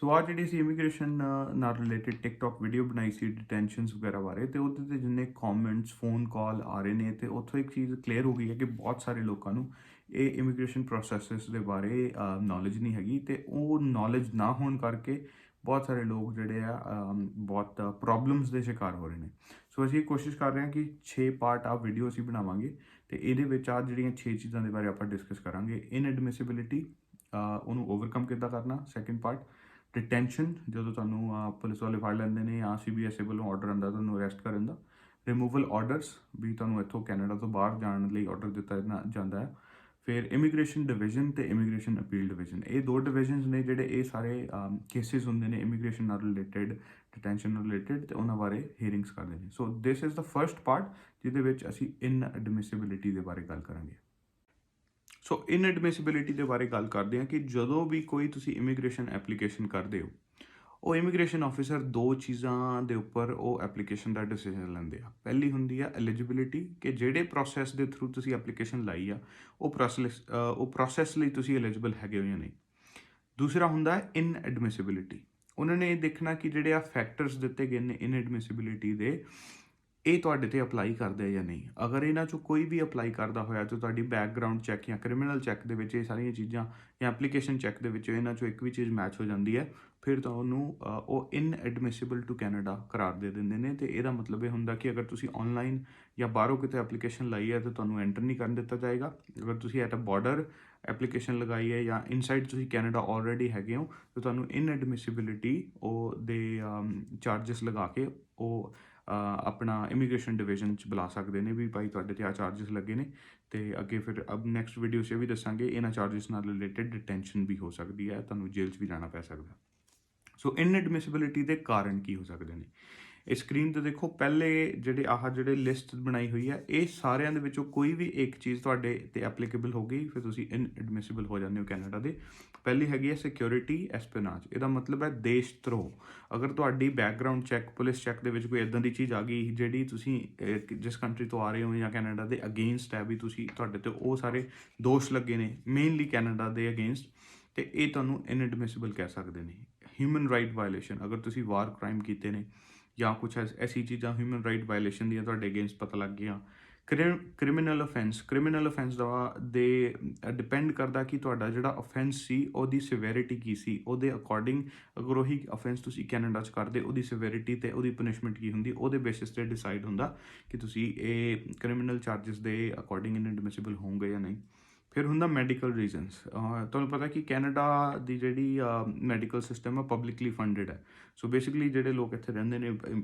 ਸੋ ਆ ਜਿਹੜੀ ਸੀ ਇਮੀਗ੍ਰੇਸ਼ਨ ਨਾਲ ਰਿਲੇਟਡ ਟਿਕਟੌਕ ਵੀਡੀਓ ਬਣਾਈ ਸੀ ਡਿਟੈਂਸ਼ਨਸ ਵਗੈਰਾ ਬਾਰੇ, ਤੇ ਉਹਦੇ ਤੇ ਜਿੰਨੇ ਕਮੈਂਟਸ ਫੋਨ ਕਾਲ ਆ ਰਹੇ ਨੇ, ਤੇ ਉੱਥੋਂ ਇੱਕ ਚੀਜ਼ ਕਲੀਅਰ ਹੋ ਗਈ ਹੈ ਕਿ ਬਹੁਤ ਸਾਰੇ ਲੋਕਾਂ ਨੂੰ ਇਹ ਇਮੀਗ੍ਰੇਸ਼ਨ ਪ੍ਰੋਸੈਸਸ ਦੇ ਬਾਰੇ ਨੌਲੇਜ ਨਹੀਂ ਹੈਗੀ, ਤੇ ਉਹ ਨੌਲੇਜ ਨਾ ਹੋਣ ਕਰਕੇ ਬਹੁਤ ਸਾਰੇ ਲੋਕ ਜਿਹੜੇ ਆ ਬਹੁਤ ਪ੍ਰੋਬਲਮਸ ਦੇ ਸ਼ਿਕਾਰ ਹੋ ਰਹੇ ਨੇ। ਸੋ ਅਸੀਂ ਕੋਸ਼ਿਸ਼ ਕਰ ਰਹੇ ਹਾਂ ਕਿ 6 ਪਾਰਟ ਆ ਵੀਡੀਓ ਅਸੀਂ ਬਣਾਵਾਂਗੇ, ਤੇ ਇਹਦੇ ਵਿੱਚ ਆ ਜਿਹੜੀਆਂ 6 ਚੀਜ਼ਾਂ ਦੇ ਬਾਰੇ ਆਪਾਂ ਡਿਸਕਸ ਕਰਾਂਗੇ। ਇਨਐਡਮਿਸਿਬਿਲਿਟੀ, ਉਹਨੂੰ ਓਵਰਕਮ ਕਿੱਦਾਂ ਕਰਨਾ। ਸੈਕੰਡ ਪਾਰਟ ਡਿਟੈਂਸ਼ਨ, ਜਦੋਂ ਤੁਹਾਨੂੰ ਪੁਲਿਸ ਵਾਲੇ ਫੜ ਲੈਂਦੇ ਨੇ ਜਾਂ CBSE ਵੱਲੋਂ ਆਰਡਰ ਆਉਂਦਾ ਤੁਹਾਨੂੰ ਅਰੈਸਟ ਕਰਨ ਦਾ। ਰਿਮੂਵਲ ਆਰਡਰਸ, ਵੀ ਤੁਹਾਨੂੰ ਇੱਥੋਂ ਕੈਨੇਡਾ ਤੋਂ ਬਾਹਰ ਜਾਣ ਲਈ ਆਰਡਰ ਦਿੱਤਾ ਜਾਂਦਾ ਹੈ। ਫਿਰ ਇਮੀਗ੍ਰੇਸ਼ਨ ਡਿਵੀਜ਼ਨ ਤੇ ਇਮੀਗ੍ਰੇਸ਼ਨ ਅਪੀਲ ਡਿਵੀਜ਼ਨ, ਇਹ ਦੋ ਡਿਵੀਜ਼ਨਸ ਨੇ ਜਿਹੜੇ ਇਹ ਸਾਰੇ ਕੇਸਿਸ ਹੁੰਦੇ ਨੇ ਇਮੀਗ੍ਰੇਸ਼ਨ ਨਾਲ ਰਿਲੇਟਡ, ਡਿਟੈਂਸ਼ਨ ਨਾਲ ਰਿਲੇਟਡ, ਤੇ ਉਹਨਾਂ ਬਾਰੇ ਹੀਅਰਿੰਗਸ ਕਰਦੇ ਨੇ। So this is the first part ਜਿਹਦੇ ਵਿੱਚ ਅਸੀਂ ਇਨਐਡਮਿਸਿਬਿਲਿਟੀ ਦੇ ਬਾਰੇ ਗੱਲ ਕਰਾਂਗੇ। ਸੋ ਇਨਐਡਮਿਸਿਬਿਲਿਟੀ ਦੇ ਬਾਰੇ ਗੱਲ ਕਰਦੇ ਹਾਂ ਕਿ ਜਦੋਂ ਵੀ ਕੋਈ ਤੁਸੀਂ ਇਮੀਗ੍ਰੇਸ਼ਨ ਐਪਲੀਕੇਸ਼ਨ ਕਰਦੇ ਹੋ, ਉਹ ਇਮੀਗ੍ਰੇਸ਼ਨ ਆਫਿਸਰ ਦੋ ਚੀਜ਼ਾਂ ਦੇ ਉੱਪਰ ਉਹ ਐਪਲੀਕੇਸ਼ਨ ਦਾ ਡਿਸੀਜਨ ਲੈਂਦੇ ਆ। ਪਹਿਲੀ ਹੁੰਦੀ ਆ ਐਲੀਜੀਬਿਲਿਟੀ, ਕਿ ਜਿਹੜੇ ਪ੍ਰੋਸੈਸ ਦੇ ਥਰੂ ਤੁਸੀਂ ਐਪਲੀਕੇਸ਼ਨ ਲਾਈ ਆ ਉਹ ਪ੍ਰੋਸੈਸ ਲਈ ਤੁਸੀਂ ਐਲੀਜੀਬਲ ਹੈਗੇ ਹੋ ਜਾਂ ਨਹੀਂ। ਦੂਸਰਾ ਹੁੰਦਾ ਹੈ ਇਨਐਡਮਿਸਿਬਿਲਿਟੀ, ਉਹਨਾਂ ਨੇ ਇਹ ਦੇਖਣਾ ਕਿ ਜਿਹੜੇ ਆ ਫੈਕਟਰਸ ਦਿੱਤੇ ਗਏ ਨੇ ਇਨਐਡਮਿਸਿਬਿਲਿਟੀ ਦੇ, ਇਹ ਤੁਹਾਡੇ ਤੇ ਅਪਲਾਈ ਕਰਦੇ ਆ ਜਾਂ ਨਹੀਂ। ਅਗਰ ਇਹਨਾਂ 'ਚੋਂ ਕੋਈ ਵੀ ਅਪਲਾਈ ਕਰਦਾ ਹੋਇਆ ਤਾਂ ਤੁਹਾਡੀ ਬੈਕਗਰਾਊਂਡ ਚੈੱਕ ਜਾਂ ਕ੍ਰਿਮੀਨਲ ਚੈੱਕ ਦੇ ਵਿੱਚ ਇਹ ਸਾਰੀਆਂ ਚੀਜ਼ਾਂ, ਜਾਂ ਐਪਲੀਕੇਸ਼ਨ ਚੈੱਕ ਦੇ ਵਿੱਚ ਇਹਨਾਂ 'ਚੋਂ ਇੱਕ ਵੀ ਚੀਜ਼ ਮੈਚ ਹੋ ਜਾਂਦੀ ਹੈ, ਫਿਰ ਤੁਹਾਨੂੰ ਉਹ ਇਨਐਡਮਿਸਿਬਲ ਟੂ ਕੈਨੇਡਾ ਕਰਾਰ ਦੇ ਦਿੰਦੇ ਨੇ। ਤੇ ਇਹਦਾ ਮਤਲਬ ਇਹ ਹੁੰਦਾ ਕਿ ਅਗਰ ਤੁਸੀਂ ਆਨਲਾਈਨ ਜਾਂ ਬਾਹਰੋਂ ਕਿਤੇ ਐਪਲੀਕੇਸ਼ਨ ਲਾਈ ਹੈ ਤਾਂ ਤੁਹਾਨੂੰ ਐਂਟਰ ਨਹੀਂ ਕਰਨ ਦਿੱਤਾ ਜਾਏਗਾ। ਅਗਰ ਤੁਸੀਂ ਐਟ ਅ ਬਾਰਡਰ ਐਪਲੀਕੇਸ਼ਨ ਲਗਾਈ ਹੈ ਜਾਂ ਇਨਸਾਈਡ ਤੁਸੀਂ ਕੈਨੇਡਾ ਆਲਰੇਡੀ ਹੈਗੇ ਹੋ, ਤਾਂ ਤੁਹਾਨੂੰ ਇਨਐਡਮਿਸਿਬਿਲਿਟੀ ਉਹ ਦੇ ਚਾਰਜਸ ਲਗਾ ਕੇ ਉਹ ਆਪਣਾ ਇਮੀਗ੍ਰੇਸ਼ਨ ਡਿਵੀਜ਼ਨ 'ਚ ਬੁਲਾ ਸਕਦੇ ਨੇ ਵੀ ਭਾਈ ਤੁਹਾਡੇ 'ਤੇ ਆ ਚਾਰਜਸ ਲੱਗੇ ਨੇ। ਤੇ ਅੱਗੇ ਫਿਰ ਨੈਕਸਟ ਵੀਡੀਓ 'ਚ ਵੀ ਦੱਸਾਂਗੇ ਇਹਨਾਂ ਚਾਰਜਸ ਨਾਲ ਰਿਲੇਟਡ ਡਿਟੈਂਸ਼ਨ ਵੀ ਹੋ ਸਕਦੀ ਹੈ, ਤੁਹਾਨੂੰ ਜੇਲ੍ਹ 'ਚ ਵੀ ਜਾਣਾ ਪੈ ਸਕਦਾ। ਸੋ ਇਨਐਡਮਿਸਿਬਿਲਿਟੀ ਦੇ ਕਾਰਨ ਕੀ ਹੋ ਸਕਦੇ ਨੇ, ਇਹ ਸਕਰੀਨ ਤੇ ਦੇਖੋ। ਪਹਿਲੇ ਜਿਹੜੇ ਲਿਸਟ ਬਣਾਈ ਹੋਈ ਹੈ, ਇਹ ਸਾਰਿਆਂ ਦੇ ਵਿੱਚੋਂ ਕੋਈ ਵੀ ਇੱਕ ਚੀਜ਼ ਤੁਹਾਡੇ ਤੇ ਐਪਲੀਕੇਬਲ ਹੋ ਗਈ, ਫਿਰ ਤੁਸੀਂ ਇਨਐਡਮਿਸਿਬਲ ਹੋ ਜਾਂਦੇ ਹੋ ਕੈਨੇਡਾ ਦੇ। ਪਹਿਲੀ ਹੈਗੀ ਹੈ ਸਿਕਿਉਰਿਟੀ ਐਸਪੀਨਾਜ, ਇਹਦਾ ਮਤਲਬ ਹੈ ਦੇਸ਼ ਧਰੋਹ। ਅਗਰ ਤੁਹਾਡੀ ਬੈਕਗਰਾਊਂਡ ਚੈੱਕ, ਪੁਲਿਸ ਚੈੱਕ ਦੇ ਵਿੱਚ ਕੋਈ ਇੱਦਾਂ ਦੀ ਚੀਜ਼ ਆ ਗਈ ਜਿਹੜੀ ਤੁਸੀਂ ਜਿਸ ਕੰਟਰੀ ਤੋਂ ਆ ਰਹੇ ਹੋ ਜਾਂ ਕੈਨੇਡਾ ਦੇ ਅਗੇਂਸਟ ਹੈ, ਵੀ ਤੁਸੀਂ ਤੁਹਾਡੇ ਤੇ ਉਹ ਸਾਰੇ ਦੋਸ਼ ਲੱਗੇ ਨੇ ਮੇਨਲੀ ਕੈਨੇਡਾ ਦੇ ਅਗੇਂਸਟ, ਤੇ ਇਹ ਤੁਹਾਨੂੰ ਇਨਐਡਮਿਸਿਬਲ ਕਹਿ ਸਕਦੇ ਨੇ। ਹਿਊਮਨ ਰਾਈਟ ਵਾਇਲੇਸ਼ਨ, ਅਗਰ ਤੁਸੀਂ ਵਾਰ ਕ੍ਰਾਈਮ ਕੀਤੇ ਨੇ ਜਾਂ ਕੁਛ ਐਸੀ ਚੀਜ਼ਾਂ ਹਿਊਮਨ ਰਾਈਟ ਵਾਇਲੇਸ਼ਨ ਦੀਆਂ ਤੁਹਾਡੇ ਅਗੇਂਸਟ ਪਤਾ ਲੱਗ ਗਈਆਂ। ਕ੍ਰਿਮੀਨਲ ਅਫੈਂਸ ਦਾ ਦੇ ਡਿਪੈਂਡ ਕਰਦਾ ਕਿ ਤੁਹਾਡਾ ਜਿਹੜਾ ਅਫੈਂਸ ਸੀ ਉਹਦੀ ਸਿਵੈਰਿਟੀ ਕੀ ਸੀ, ਉਹਦੇ ਅਕੋਰਡਿੰਗ ਅਗਰ ਉਹੀ ਅਫੈਂਸ ਤੁਸੀਂ ਕੈਨੇਡਾ 'ਚ ਕਰਦੇ, ਉਹਦੀ ਸਿਵੈਰਿਟੀ ਤੇ ਉਹਦੀ ਪਨਿਸ਼ਮੈਂਟ ਕੀ ਹੁੰਦੀ, ਉਹਦੇ ਬੇਸਿਸ 'ਤੇ ਡਿਸਾਈਡ ਹੁੰਦਾ ਕਿ ਤੁਸੀਂ ਇਹ ਕ੍ਰਿਮੀਨਲ ਚਾਰਜਸ ਦੇ ਅਕੋਰਡਿੰਗ ਇਨਐਡਮਿਸਿਬਲ ਹੋਵੋਗੇ ਜਾਂ ਨਹੀਂ। ਫਿਰ ਹੁੰਦਾ ਮੈਡੀਕਲ ਰੀਜ਼ਨਸ। ਤੁਹਾਨੂੰ ਪਤਾ ਕਿ ਕੈਨੇਡਾ ਦੀ ਜਿਹੜੀ ਮੈਡੀਕਲ ਸਿਸਟਮ ਹੈ ਪਬਲਿਕਲੀ ਫੰਡਡ ਹੈ। ਸੋ ਬੇਸਿਕਲੀ ਜਿਹੜੇ ਲੋਕ ਇੱਥੇ ਰਹਿੰਦੇ ਨੇ,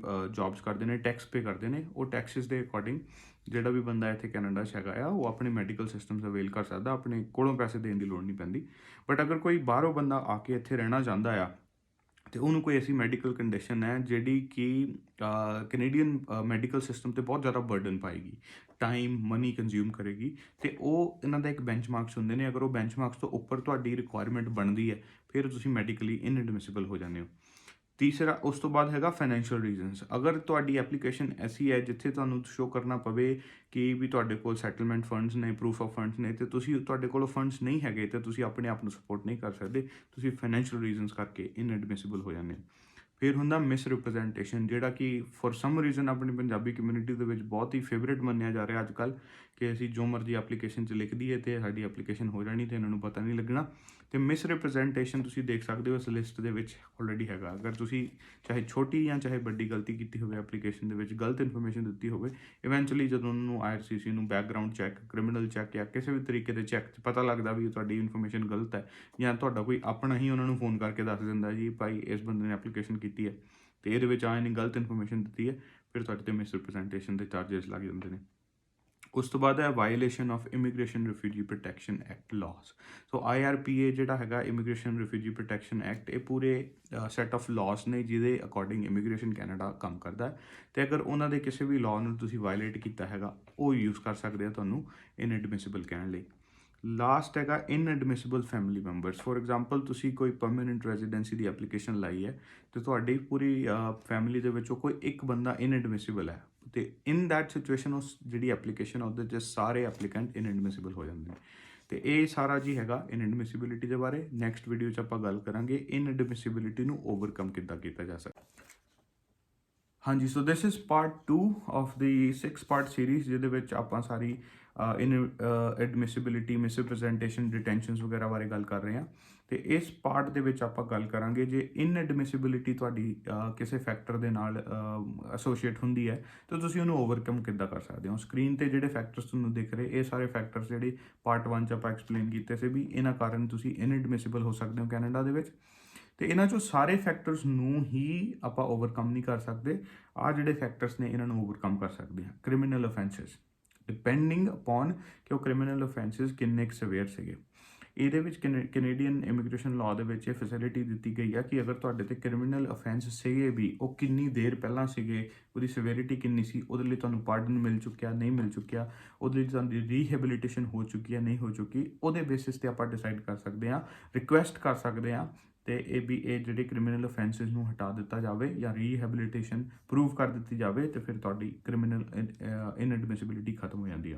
ਜੌਬਸ ਕਰਦੇ ਨੇ, ਟੈਕਸ ਪੇ ਕਰਦੇ ਨੇ, ਉਹ ਟੈਕਸਿਸ ਦੇ ਅਕੋਰਡਿੰਗ ਜਿਹੜਾ ਵੀ ਬੰਦਾ ਇੱਥੇ ਕੈਨੇਡਾ 'ਚ ਹੈਗਾ ਆ, ਉਹ ਆਪਣੇ ਮੈਡੀਕਲ ਸਿਸਟਮਸ ਅਵੇਲ ਕਰ ਸਕਦਾ, ਆਪਣੇ ਕੋਲੋਂ ਪੈਸੇ ਦੇਣ ਦੀ ਲੋੜ ਨਹੀਂ ਪੈਂਦੀ। ਬਟ ਅਗਰ ਕੋਈ ਬਾਹਰੋਂ ਬੰਦਾ ਆ ਕੇ ਇੱਥੇ ਰਹਿਣਾ ਚਾਹੁੰਦਾ ਆ, ਅਤੇ ਉਹਨੂੰ ਕੋਈ ਐਸੀ ਮੈਡੀਕਲ ਕੰਡੀਸ਼ਨ ਹੈ ਜਿਹੜੀ ਕਿ ਕੈਨੇਡੀਅਨ ਮੈਡੀਕਲ ਸਿਸਟਮ 'ਤੇ ਬਹੁਤ ਜ਼ਿਆਦਾ ਬਰਡਨ ਪਾਏਗੀ, ਟਾਈਮ ਮਨੀ ਕੰਜ਼ਿਊਮ ਕਰੇਗੀ, ਅਤੇ ਉਹ ਇਹਨਾਂ ਦਾ ਇੱਕ ਬੈਂਚਮਾਰਕਸ ਹੁੰਦੇ ਨੇ। ਅਗਰ ਉਹ ਬੈਂਚਮਾਰਕਸ ਤੋਂ ਉੱਪਰ ਤੁਹਾਡੀ ਰਿਕੁਆਇਰਮੈਂਟ ਬਣਦੀ ਹੈ, ਫਿਰ ਤੁਸੀਂ ਮੈਡੀਕਲੀ ਇਨਐਡਮਿਸਿਬਲ ਹੋ ਜਾਂਦੇ ਹੋ। ਤੀਸਰਾ ਉਸ ਤੋਂ ਬਾਅਦ ਹੈਗਾ ਫਾਈਨੈਂਸ਼ੀਅਲ ਰੀਜ਼ਨਸ। ਅਗਰ ਤੁਹਾਡੀ ਐਪਲੀਕੇਸ਼ਨ ਐਸੀ ਹੈ ਜਿੱਥੇ ਤੁਹਾਨੂੰ ਸ਼ੋਅ ਕਰਨਾ ਪਵੇ ਕਿ ਵੀ ਤੁਹਾਡੇ ਕੋਲ ਸੈਟਲਮੈਂਟ ਫੰਡਸ ਨੇ, ਪ੍ਰੂਫ ਆਫ ਫੰਡਸ ਨੇ, ਅਤੇ ਤੁਹਾਡੇ ਕੋਲ ਫੰਡਸ ਨਹੀਂ ਹੈਗੇ, ਅਤੇ ਤੁਸੀਂ ਆਪਣੇ ਆਪ ਨੂੰ ਸਪੋਰਟ ਨਹੀਂ ਕਰ ਸਕਦੇ, ਤੁਸੀਂ ਫਾਈਨੈਂਸ਼ੀਅਲ ਰੀਜ਼ਨਸ ਕਰਕੇ ਇਨਐਡਮਿਸਿਬਲ ਹੋ ਜਾਂਦੇ ਹੋ। ਫਿਰ ਹੁੰਦਾ ਮਿਸਰਿਪ੍ਰੈਜ਼ੈਂਟੇਸ਼ਨ, ਜਿਹੜਾ ਕਿ ਫॉर ਸਮ ਰੀਜ਼ਨ ਆਪਣੀ ਪੰਜਾਬੀ ਕਮਿਊਨਿਟੀ ਦੇ ਵਿੱਚ ਬਹੁਤ ਹੀ ਫੇਵਰੇਟ ਮੰਨਿਆ ਜਾ ਰਿਹਾ ਅੱਜ ਕੱਲ੍ਹ, ਕਿ ਅਸੀਂ ਜੋ ਮਰਜ਼ੀ ਐਪਲੀਕੇਸ਼ਨ 'ਚ ਲਿਖ ਦਈਏ ਅਤੇ ਸਾਡੀ ਐਪਲੀਕੇਸ਼ਨ ਹੋ ਜਾਣੀ ਅਤੇ ਇਹਨਾਂ ਨੂੰ ਪਤਾ ਨਹੀਂ ਲੱਗਣਾ। ਅਤੇ ਮਿਸਰਿਪ੍ਰੈਜ਼ੈਂਟੇਸ਼ਨ ਤੁਸੀਂ ਦੇਖ ਸਕਦੇ ਹੋ ਇਸ ਲਿਸਟ ਦੇ ਵਿੱਚ ਆਲਰੇਡੀ ਹੈਗਾ। ਅਗਰ ਤੁਸੀਂ ਚਾਹੇ ਛੋਟੀ ਜਾਂ ਚਾਹੇ ਵੱਡੀ ਗਲਤੀ ਕੀਤੀ ਹੋਵੇ, ਐਪਲੀਕੇਸ਼ਨ ਦੇ ਵਿੱਚ ਗਲਤ ਇਨਫੋਰਮੇਸ਼ਨ ਦਿੱਤੀ ਹੋਵੇ, ਇਵੈਂਚੁਅਲੀ ਜਦੋਂ ਉਹਨੂੰ IRCC ਨੂੰ ਬੈਕਗਰਾਊਂਡ ਚੈੱਕ, ਕ੍ਰਿਮੀਨਲ ਚੈੱਕ ਜਾਂ ਕਿਸੇ ਵੀ ਤਰੀਕੇ ਦੇ ਚੈੱਕ 'ਚ ਪਤਾ ਲੱਗਦਾ ਵੀ ਤੁਹਾਡੀ ਇਨਫੋਰਮੇਸ਼ਨ ਗਲਤ ਹੈ, ਜਾਂ ਤੁਹਾਡਾ ਕੋਈ ਆਪਣਾ ਹੀ ਉਹਨਾਂ ਨੂੰ ਫੋਨ ਕਰਕੇ ਦੱਸ ਦਿੰਦਾ ਜੀ ਭਾਈ ਇਸ ਬੰਦੇ ਨੇ ਐਪਲੀਕੇਸ਼ਨ ਕੀਤੀ ਹੈ ਅਤੇ ਇਹਦੇ ਵਿੱਚ ਇਹਨੇ ਗਲਤ ਇਨਫੋਰਮੇਸ਼ਨ ਦਿੱਤੀ ਹੈ, ਫਿਰ ਤੁਹਾਡੇ 'ਤੇ ਮਿਸਰਿਪ੍ਰੈਜ਼ੈਂਟੇਸ਼ਨ ਦੇ ਚਾਰਜਸ ਲੱਗ ਜਾਂਦੇ ਨੇ। ਉਸ ਤੋਂ ਬਾਅਦ ਹੈ violation of immigration refugee protection act ਲਾਜ਼। So IRPA ਜਿਹੜਾ ਹੈਗਾ, ਇਮੀਗ੍ਰੇਸ਼ਨ ਰਿਫਿਊਜੀ ਪ੍ਰੋਟੈਕਸ਼ਨ ਐਕਟ, ਇਹ ਪੂਰੇ ਸੈੱਟ ਆਫ ਲਾਜ਼ ਨੇ ਜਿਹਦੇ ਅਕੋਰਡਿੰਗ ਇਮੀਗ੍ਰੇਸ਼ਨ ਕੈਨੇਡਾ ਕੰਮ ਕਰਦਾ ਹੈ। ਅਤੇ ਅਗਰ ਉਹਨਾਂ ਦੇ ਕਿਸੇ ਵੀ ਲਾਅ ਨੂੰ ਤੁਸੀਂ ਵਾਇਲੇਟ ਕੀਤਾ ਹੈਗਾ, ਉਹ ਯੂਜ਼ ਕਰ ਸਕਦੇ ਆ ਤੁਹਾਨੂੰ ਇਨਐਡਮਿਸਿਬਲ ਕਹਿਣ ਲਈ। ਲਾਸਟ ਹੈਗਾ ਇਨਐਡਮਿਸਿਬਲ ਫੈਮਿਲੀ ਮੈਂਬਰਸ। ਫੋਰ ਐਗਜ਼ਾਮਪਲ ਤੁਸੀਂ ਕੋਈ ਪਰਮਾਨੈਂਟ ਰੈਜ਼ੀਡੈਂਸੀ ਦੀ ਐਪਲੀਕੇਸ਼ਨ ਲਾਈ ਹੈ ਅਤੇ ਤੁਹਾਡੀ ਪੂਰੀ ਫੈਮਿਲੀ ਦੇ ਵਿੱਚੋਂ ਕੋਈ ਇੱਕ ਬੰਦਾ ਇਨਐਡਮਿਸਿਬਲ ਹੈ, ਅਤੇ ਇਨ ਦੈਟ ਸਿਚੁਏਸ਼ਨ ਉਸ ਜਿਹੜੀ ਐਪਲੀਕੇਸ਼ਨ ਉਹਦੇ 'ਚ ਸਾਰੇ ਐਪਲੀਕੈਂਟ ਇਨਐਡਮਿਸਿਬਲ ਹੋ ਜਾਂਦੇ ਨੇ। ਤੇ ਇਹ ਸਾਰਾ ਜੀ ਹੈਗਾ ਇਨਐਡਮਿਸਿਬਿਲਿਟੀ ਦੇ ਬਾਰੇ। ਨੈਕਸਟ ਵੀਡੀਓ 'ਚ ਆਪਾਂ ਗੱਲ ਕਰਾਂਗੇ ਇਨਐਡਮਿਸਿਬਿਲਿਟੀ ਨੂੰ ਓਵਰਕਮ ਕਿੱਦਾਂ ਕੀਤਾ ਜਾ ਸਕਦਾ। ਹਾਂਜੀ, so this is part 2 of the 6 part series, ਜਿਹਦੇ ਵਿੱਚ ਆਪਾਂ ਸਾਰੀ ਐਡਮਿਸਿਬਿਲਿਟੀ, ਮਿਸਰਿਪ੍ਰੈਜ਼ੈਂਟੇਸ਼ਨ, ਡਿਟੈਂਸ਼ਨਸ ਵਗੈਰਾ ਬਾਰੇ ਗੱਲ ਕਰ ਰਹੇ ਹਾਂ। ਤੇ ਇਸ ਪਾਰਟ ਦੇ ਵਿੱਚ ਆਪਾਂ ਗੱਲ ਕਰਾਂਗੇ ਜੇ ਇਨਐਡਮਿਸਿਬਿਲਿਟੀ ਤੁਹਾਡੀ ਕਿਸੇ ਫੈਕਟਰ ਦੇ ਨਾਲ ਐਸੋਸੀਏਟ ਹੁੰਦੀ ਹੈ ਤਾਂ ਤੁਸੀਂ ਉਹਨੂੰ ਓਵਰਕਮ ਕਿੱਦਾਂ ਕਰ ਸਕਦੇ ਹੋ। ਸਕਰੀਨ ਤੇ ਜਿਹੜੇ ਫੈਕਟਰਸ ਤੁਹਾਨੂੰ ਦਿਖ ਰਹੇ, ਇਹ ਸਾਰੇ ਫੈਕਟਰਸ ਜਿਹੜੇ ਪਾਰਟ 1 ਚ ਆਪਾਂ ਐਕਸਪਲੇਨ ਕੀਤੇ ਸੀ ਵੀ ਇਹਨਾਂ ਕਾਰਨ ਤੁਸੀਂ ਇਨਐਡਮਿਸਿਬਲ ਹੋ ਸਕਦੇ ਹੋ ਕੈਨੇਡਾ ਦੇ ਵਿੱਚ। ਤੇ ਇਹਨਾਂ ਚੋਂ ਸਾਰੇ ਫੈਕਟਰਸ ਨੂੰ ਹੀ ਆਪਾਂ ਓਵਰਕਮ ਨਹੀਂ ਕਰ ਸਕਦੇ। ਆ ਜਿਹੜੇ ਫੈਕਟਰਸ ਨੇ ਇਹਨਾਂ ਨੂੰ ਓਵਰਕਮ ਕਰ ਸਕਦੇ ਹਾਂ। ਕ੍ਰਿਮੀਨਲ ਅਫੈਂਸਿਸ, ਡਿਪੈਂਡਿੰਗ ਅਪੋਨ ਕਿ ਉਹ ਕ੍ਰਿਮੀਨਲ ਅਫੈਂਸਿਸ ਕਿੰਨੇ ਕੁ ਸਵੇਅਰ ਸੀਗੇ। ਇਹਦੇ ਵਿੱਚ ਕੈਨੇਡੀਅਨ ਇਮੀਗ੍ਰੇਸ਼ਨ ਲਾਅ ਦੇ ਵਿੱਚ ਇਹ ਫੈਸਿਲਿਟੀ ਦਿੱਤੀ ਗਈ ਆ ਕਿ ਅਗਰ ਤੁਹਾਡੇ ਤੇ ਕ੍ਰਿਮੀਨਲ ਅਫੈਂਸ ਸੀਗੇ ਵੀ, ਉਹ ਕਿੰਨੀ ਦੇਰ ਪਹਿਲਾਂ ਸੀਗੇ, ਉਹਦੀ ਸਵੇਰਿਟੀ ਕਿੰਨੀ ਸੀ, ਉਹਦੇ ਲਈ ਤੁਹਾਨੂੰ ਪਾਰਡਨ ਮਿਲ ਚੁੱਕਿਆ, ਨਹੀਂ ਮਿਲ ਚੁੱਕਿਆ, ਉਹਦੇ ਲਈ ਤੁਹਾਨੂੰ ਰੀਹੈਬਿਲਿਟੇਸ਼ਨ ਹੋ ਚੁੱਕੀ ਹੈ, ਨਹੀਂ ਹੋ ਚੁੱਕੀ, ਉਹਦੇ ਬੇਸਿਸ ਤੇ ਆਪਾਂ ਡਿਸਾਈਡ ਕਰ ਸਕਦੇ ਹਾਂ, ਰਿਕੁਐਸਟ ਕਰ ਸਕਦੇ ਹਾਂ ਤੇ ਇਹ ਜਿਹੜੇ ਕ੍ਰਿਮੀਨਲ ਅਫੈਂਸਿਸ ਨੂੰ ਹਟਾ ਦਿੱਤਾ ਜਾਵੇ ਜਾਂ ਰੀਹੈਬਿਲਿਟੇਸ਼ਨ ਪ੍ਰੂਵ ਕਰ ਦਿੱਤੀ ਜਾਵੇ ਤੇ ਫਿਰ ਤੁਹਾਡੀ ਕ੍ਰਿਮੀਨਲ ਇਨਐਡਮਿਸਿਬਿਲਿਟੀ ਖਤਮ ਹੋ ਜਾਂਦੀ ਆ।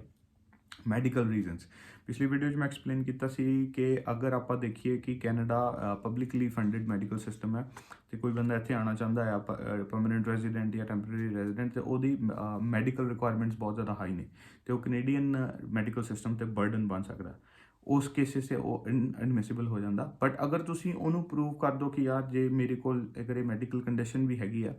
ਮੈਡੀਕਲ ਰੀਜ਼ਨਸ, ਪਿਛਲੀ ਵੀਡੀਓ 'ਚ ਮੈਂ ਐਕਸਪਲੇਨ ਕੀਤਾ ਸੀ ਕਿ ਅਗਰ ਆਪਾਂ ਦੇਖੀਏ ਕਿ Canada publicly funded medical system ਹੈ ਤੇ ਕੋਈ ਬੰਦਾ ਇੱਥੇ ਆਉਣਾ ਚਾਹੁੰਦਾ ਹੈ ਪਰਮਨੈਂਟ ਰੈਜ਼ੀਡੈਂਟ ਜਾਂ ਟੈਂਪਰੇਰੀ ਰੈਜ਼ੀਡੈਂਟ, ਤੇ ਉਹਦੀ ਮੈਡੀਕਲ ਰਿਕੁਆਇਰਮੈਂਟਸ ਬਹੁਤ ਜ਼ਿਆਦਾ ਹਾਈ ਨੇ ਤੇ ਉਹ ਕੈਨੇਡੀਅਨ ਮੈਡੀਕਲ ਸਿਸਟਮ ਤੇ ਬਰਡਨ ਬਣ ਸਕਦਾ। ਉਸ ਕੇਸਿਸ 'ਤੇ ਉਹ ਇਨਐਡਮਿਸਿਬਲ ਹੋ ਜਾਂਦਾ। ਬਟ ਅਗਰ ਤੁਸੀਂ ਉਹਨੂੰ ਪ੍ਰੂਵ ਕਰ ਦਿਓ ਕਿ ਯਾਰ ਜੇ ਮੇਰੇ ਕੋਲ ਅਗਰ ਇਹ ਮੈਡੀਕਲ ਕੰਡੀਸ਼ਨ ਵੀ ਹੈਗੀ ਆ,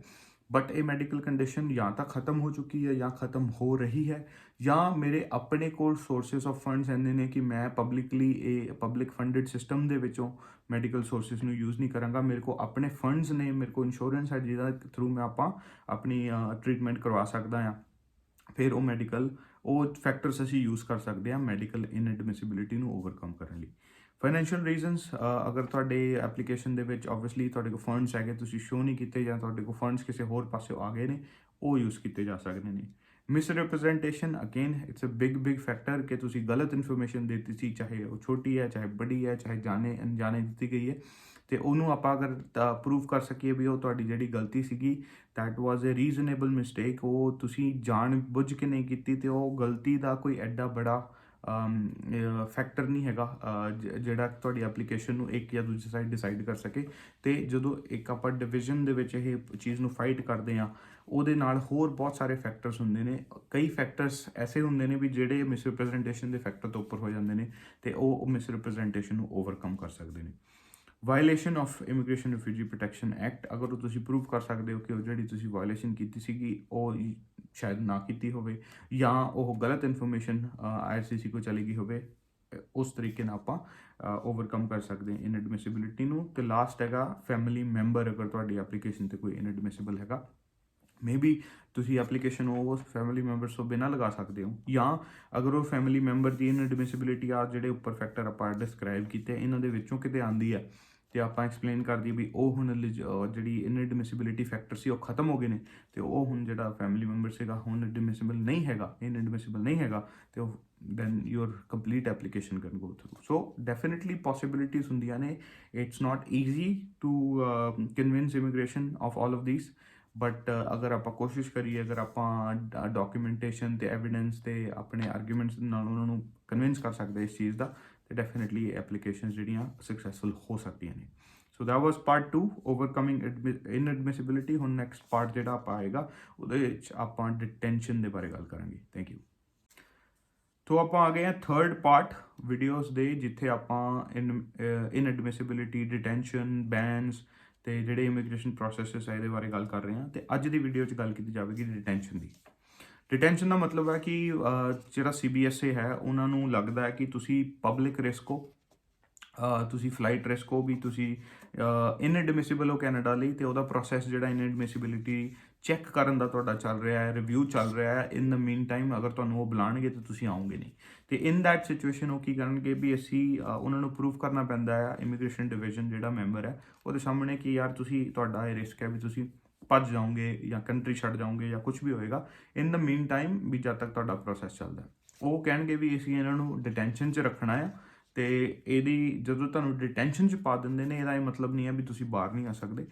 ਬਟ ਇਹ ਮੈਡੀਕਲ ਕੰਡੀਸ਼ਨ ਜਾਂ ਤਾਂ ਖਤਮ ਹੋ ਚੁੱਕੀ ਹੈ ਜਾਂ ਖਤਮ ਹੋ ਰਹੀ ਹੈ, ਜਾਂ ਮੇਰੇ ਆਪਣੇ ਕੋਲ ਸੋਰਸਿਸ ਆਫ ਫੰਡਸ ਇੰਨੇ ਨੇ ਕਿ ਮੈਂ ਪਬਲਿਕਲੀ ਇਹ ਪਬਲਿਕ ਫੰਡਡ ਸਿਸਟਮ ਦੇ ਵਿੱਚੋਂ ਮੈਡੀਕਲ ਸੋਰਸਿਸ ਨੂੰ ਯੂਜ਼ ਨਹੀਂ ਕਰਾਂਗਾ, ਮੇਰੇ ਕੋਲ ਆਪਣੇ ਫੰਡਸ ਨੇ, ਮੇਰੇ ਕੋਲ ਇੰਸ਼ੋਰੈਂਸ ਹੈ ਜਿਹਦਾ ਥਰੂ ਮੈਂ ਆਪਣੀ ਟ੍ਰੀਟਮੈਂਟ ਕਰਵਾ ਸਕਦਾ ਹਾਂ, ਫਿਰ ਉਹ ਫੈਕਟਰਸ ਅਸੀਂ ਯੂਜ਼ ਕਰ ਸਕਦੇ ਹਾਂ ਮੈਡੀਕਲ ਇਨਐਡਮਿਸਿਬਿਲਿਟੀ ਨੂੰ ਓਵਰਕਮ ਕਰਨ ਲਈ। ਫਾਈਨੈਂਸ਼ੀਅਲ ਰੀਜ਼ਨਸ, ਅਗਰ ਤੁਹਾਡੇ ਐਪਲੀਕੇਸ਼ਨ ਦੇ ਵਿੱਚ ਓਬਵੀਅਸਲੀ ਤੁਹਾਡੇ ਕੋਲ ਫੰਡਸ ਹੈਗੇ, ਤੁਸੀਂ ਸ਼ੋਅ ਨਹੀਂ ਕੀਤੇ ਜਾਂ ਤੁਹਾਡੇ ਕੋਲ ਫੰਡਸ ਕਿਸੇ ਹੋਰ ਪਾਸੇ ਆ ਗਏ ਨੇ, ਉਹ ਯੂਜ਼ ਕੀਤੇ ਜਾ ਸਕਦੇ ਨੇ। Misrepresentation, again it's a big factor ਕਿ ਤੁਸੀਂ ਗਲਤ ਇਨਫੋਰਮੇਸ਼ਨ ਦੇ ਦਿੱਤੀ ਸੀ, ਚਾਹੇ ਉਹ ਛੋਟੀ ਹੈ, ਚਾਹੇ ਵੱਡੀ ਹੈ, ਚਾਹੇ ਜਾਣੇ ਅਣਜਾਣੇ ਦਿੱਤੀ ਗਈ ਹੈ, ਤੇ ਉਹਨੂੰ ਆਪਾਂ ਅਗਰ ਪ੍ਰੂਵ ਕਰ ਸਕੀਏ ਵੀ ਉਹ ਤੁਹਾਡੀ ਜਿਹੜੀ ਗਲਤੀ ਸੀਗੀ that was a reasonable mistake, ਉਹ ਤੁਸੀਂ ਜਾਣ ਬੁੱਝ ਕੇ ਨਹੀਂ ਕੀਤੀ, ਤੇ ਉਹ ਗਲਤੀ ਦਾ ਕੋਈ ਐਡਾ ਬੜਾ ਫੈਕਟਰ ਨਹੀਂ ਹੈਗਾ ਜਿਹੜਾ ਤੁਹਾਡੀ ਐਪਲੀਕੇਸ਼ਨ ਨੂੰ ਇੱਕ ਜਾਂ ਦੂਜੀ ਸਾਈਡ ਡਿਸਾਈਡ ਕਰ ਸਕੇ। ਤੇ ਜਦੋਂ ਇੱਕ ਆਪਾਂ ਡਿਵੀਜ਼ਨ ਦੇ ਵਿੱਚ ਇਹ ਚੀਜ਼ ਨੂੰ ਫਾਈਟ ਕਰਦੇ ਹਾਂ, ਉਹਦੇ ਨਾਲ ਹੋਰ ਬਹੁਤ ਸਾਰੇ ਫੈਕਟਰਸ ਹੁੰਦੇ ਨੇ। ਕਈ ਫੈਕਟਰਸ ਐਸੇ ਹੁੰਦੇ ਨੇ ਵੀ ਜਿਹੜੇ ਮਿਸਰਿਪ੍ਰੈਜ਼ੈਂਟੇਸ਼ਨ ਦੇ ਫੈਕਟਰ ਤੋਂ ਉੱਪਰ ਹੋ ਜਾਂਦੇ ਨੇ ਤੇ ਉਹ ਮਿਸਰਿਪ੍ਰੈਜ਼ੈਂਟੇਸ਼ਨ ਨੂੰ ਓਵਰਕਮ ਕਰ ਸਕਦੇ ਨੇ। Violation of immigration refugee protection act, ਅਗਰ ਉਹ ਤੁਸੀਂ ਪ੍ਰੂਵ ਕਰ ਸਕਦੇ ਹੋ ਕਿ ਉਹ ਜਿਹੜੀ ਤੁਸੀਂ ਵਾਇਲੇਸ਼ਨ ਕੀਤੀ ਸੀਗੀ ਉਹ ਸ਼ਾਇਦ ਨਾ ਕੀਤੀ ਹੋਵੇ ਜਾਂ ਉਹ ਗਲਤ ਇਨਫੋਰਮੇਸ਼ਨ IRCC ਕੋਲ ਚਲੀ ਗਈ ਹੋਵੇ, ਉਸ ਤਰੀਕੇ ਨਾਲ ਆਪਾਂ ਓਵਰਕਮ ਕਰ ਸਕਦੇ ਹਾਂ ਇਨਐਡਮਿਸਿਬਿਲਿਟੀ ਨੂੰ। ਤੇ ਲਾਸਟ ਹੈਗਾ ਫੈਮਿਲੀ ਮੈਂਬਰ, ਅਗਰ ਤੁਹਾਡੀ ਐਪਲੀਕੇਸ਼ਨ ਤੇ ਕੋਈ ਇਨਐਡਮਿਸਿਬਲ ਹੈਗਾ, ਮੇਬੀ ਤੁਸੀਂ ਐਪਲੀਕੇਸ਼ਨ ਉਹ ਫੈਮਿਲੀ ਮੈਂਬਰਸ ਤੋਂ ਬਿਨਾਂ ਲਗਾ ਸਕਦੇ ਹੋ, ਜਾਂ ਅਗਰ ਉਹ ਫੈਮਿਲੀ ਮੈਂਬਰ ਦੀ ਇਨਐਡਮਿਸਿਬਿਲਿਟੀ ਆ ਜਿਹੜੇ ਉੱਪਰ ਫੈਕਟਰ ਆਪਾਂ ਡਿਸਕ੍ਰਾਈਬ ਕੀਤੇ ਇਹਨਾਂ ਦੇ ਵਿੱਚੋਂ ਕਿਤੇ ਆਉਂਦੀ ਹੈ ਤੇ ਆਪਾਂ ਐਕਸਪਲੇਨ ਕਰ ਦਈਏ ਵੀ ਉਹ ਹੁਣ ਜਿਹੜੀ ਇਨਐਡਮਿਸਿਬਿਲਿਟੀ ਫੈਕਟਰ ਸੀ ਉਹ ਖਤਮ ਹੋ ਗਏ ਨੇ ਤੇ ਉਹ ਹੁਣ ਜਿਹੜਾ ਫੈਮਿਲੀ ਮੈਂਬਰ ਸੀਗਾ ਹੁਣ ਇਨਐਡਮਿਸਿਬਲ ਨਹੀਂ ਹੈਗਾ ਤੇ ਉਹ then your complete application can go through. So definitely possibilities ਹੁੰਦੀਆਂ ਨੇ। It's not easy to convince immigration of all of these, but ਅਗਰ ਆਪਾਂ ਕੋਸ਼ਿਸ਼ ਕਰੀਏ, ਅਗਰ ਆਪਾਂ ਡਾਕੂਮੈਂਟੇਸ਼ਨ ਤੇ ਐਵੀਡੈਂਸ ਤੇ ਆਪਣੇ ਆਰਗੂਮੈਂਟਸ ਨਾਲ ਉਹਨਾਂ ਨੂੰ ਕਨਵਿੰਸ ਕਰ ਸਕਦੇ ਇਸ ਚੀਜ਼ ਦਾ, ਤੇ ਡੈਫੀਨਿਟਲੀ ਐਪਲੀਕੇਸ਼ਨਸ ਜਿਹੜੀਆਂ ਸਕਸੈਸਫੁਲ ਹੋ ਸਕਦੀਆਂ ਨੇ। So that was part 2 ਓਵਰਕਮਿੰਗ ਇਨਐਡਮਿਸਿਬਿਲਿਟੀ। ਹੁਣ ਨੈਕਸਟ ਪਾਰਟ ਜਿਹੜਾ ਆਪਾਂ ਆਏਗਾ ਉਹਦੇ ਵਿੱਚ ਆਪਾਂ ਡਿਟੈਂਸ਼ਨ ਦੇ ਬਾਰੇ ਗੱਲ ਕਰਾਂਗੇ। Thank you. तो आप आ गए हैं थर्ड पार्ट वीडियोस दे जिथे आप इनएडमिसिबिलिटी, डिटेंशन, बैनस ਤੇ ਜਿਹੜੇ ਇਮੀਗ੍ਰੇਸ਼ਨ ਪ੍ਰੋਸੈਸਸ ਹੈ ਇਹਦੇ ਬਾਰੇ ਗੱਲ ਕਰ ਰਹੇ ਹਾਂ। ਤੇ ਅੱਜ ਦੀ ਵੀਡੀਓ 'ਚ ਗੱਲ ਕੀਤੀ ਜਾਵੇਗੀ ਡਿਟੈਂਸ਼ਨ ਦੀ। ਡਿਟੈਂਸ਼ਨ ਦਾ ਮਤਲਬ ਹੈ ਕਿ ਜਿਹੜਾ CBSA ਹੈ ਉਹਨਾਂ ਨੂੰ ਲੱਗਦਾ ਹੈ ਕਿ ਤੁਸੀਂ ਪਬਲਿਕ ਰਿਸਕ ਹੋ, ਤੁਸੀਂ ਫਲਾਈਟ ਰਿਸਕ ਹੋ, ਵੀ ਤੁਸੀਂ ਇਨਐਡਮਿਸਿਬਲ ਹੋ ਕੈਨੇਡਾ ਲਈ, ਤੇ ਉਹਦਾ ਪ੍ਰੋਸੈਸ ਜਿਹੜਾ ਇਨਐਡਮਿਸਿਬਿਲਿਟੀ ਚੈੱਕ ਕਰਨ ਦਾ ਤੁਹਾਡਾ ਚੱਲ ਰਿਹਾ ਹੈ, ਰਿਵਿਊ ਚੱਲ ਰਿਹਾ ਹੈ। ਇਨ ਦ ਮੀਨ ਟਾਈਮ ਅਗਰ ਤੁਹਾਨੂੰ ਉਹ ਬੁਲਾਉਣਗੇ ਤਾਂ ਤੁਸੀਂ ਆਓਗੇ ਨਹੀਂ, ਤੇ ਇਨ ਦੈਟ ਸਿਚੁਏਸ਼ਨ ਉਹ ਕੀ ਕਰਨਗੇ ਵੀ ਅਸੀਂ ਉਹਨਾਂ ਨੂੰ ਪ੍ਰੂਵ ਕਰਨਾ ਪੈਂਦਾ ਹੈ ਇਮੀਗ੍ਰੇਸ਼ਨ ਡਿਵੀਜ਼ਨ ਜਿਹੜਾ ਮੈਂਬਰ ਹੈ ਉਹਦੇ ਸਾਹਮਣੇ ਕਿ ਯਾਰ ਤੁਹਾਡਾ ਇਹ ਰਿਸਕ ਹੈ ਵੀ ਤੁਸੀਂ ਭੱਜ ਜਾਓਗੇ ਜਾਂ ਕੰਟਰੀ ਛੱਡ ਜਾਓਗੇ ਜਾਂ ਕੁਝ ਵੀ ਹੋਏਗਾ ਇਨ ਦ ਮੀਨ ਟਾਈਮ ਵੀ ਜਦ ਤੱਕ ਤੁਹਾਡਾ ਪ੍ਰੋਸੈਸ ਚੱਲਦਾ। ਉਹ ਕਹਿਣਗੇ ਵੀ ਅਸੀਂ ਇਹਨਾਂ ਨੂੰ ਡਿਟੈਂਸ਼ਨ 'ਚ ਰੱਖਣਾ ਹੈ, ਤੇ ਇਹਦੀ ਜਦੋਂ ਤੁਹਾਨੂੰ ਡਿਟੈਂਸ਼ਨ 'ਚ ਪਾ ਦਿੰਦੇ ਨੇ ਇਹਦਾ ਇਹ ਮਤਲਬ ਨਹੀਂ ਹੈ ਵੀ ਤੁਸੀਂ ਬਾਹਰ ਨਹੀਂ ਆ ਸਕਦੇ।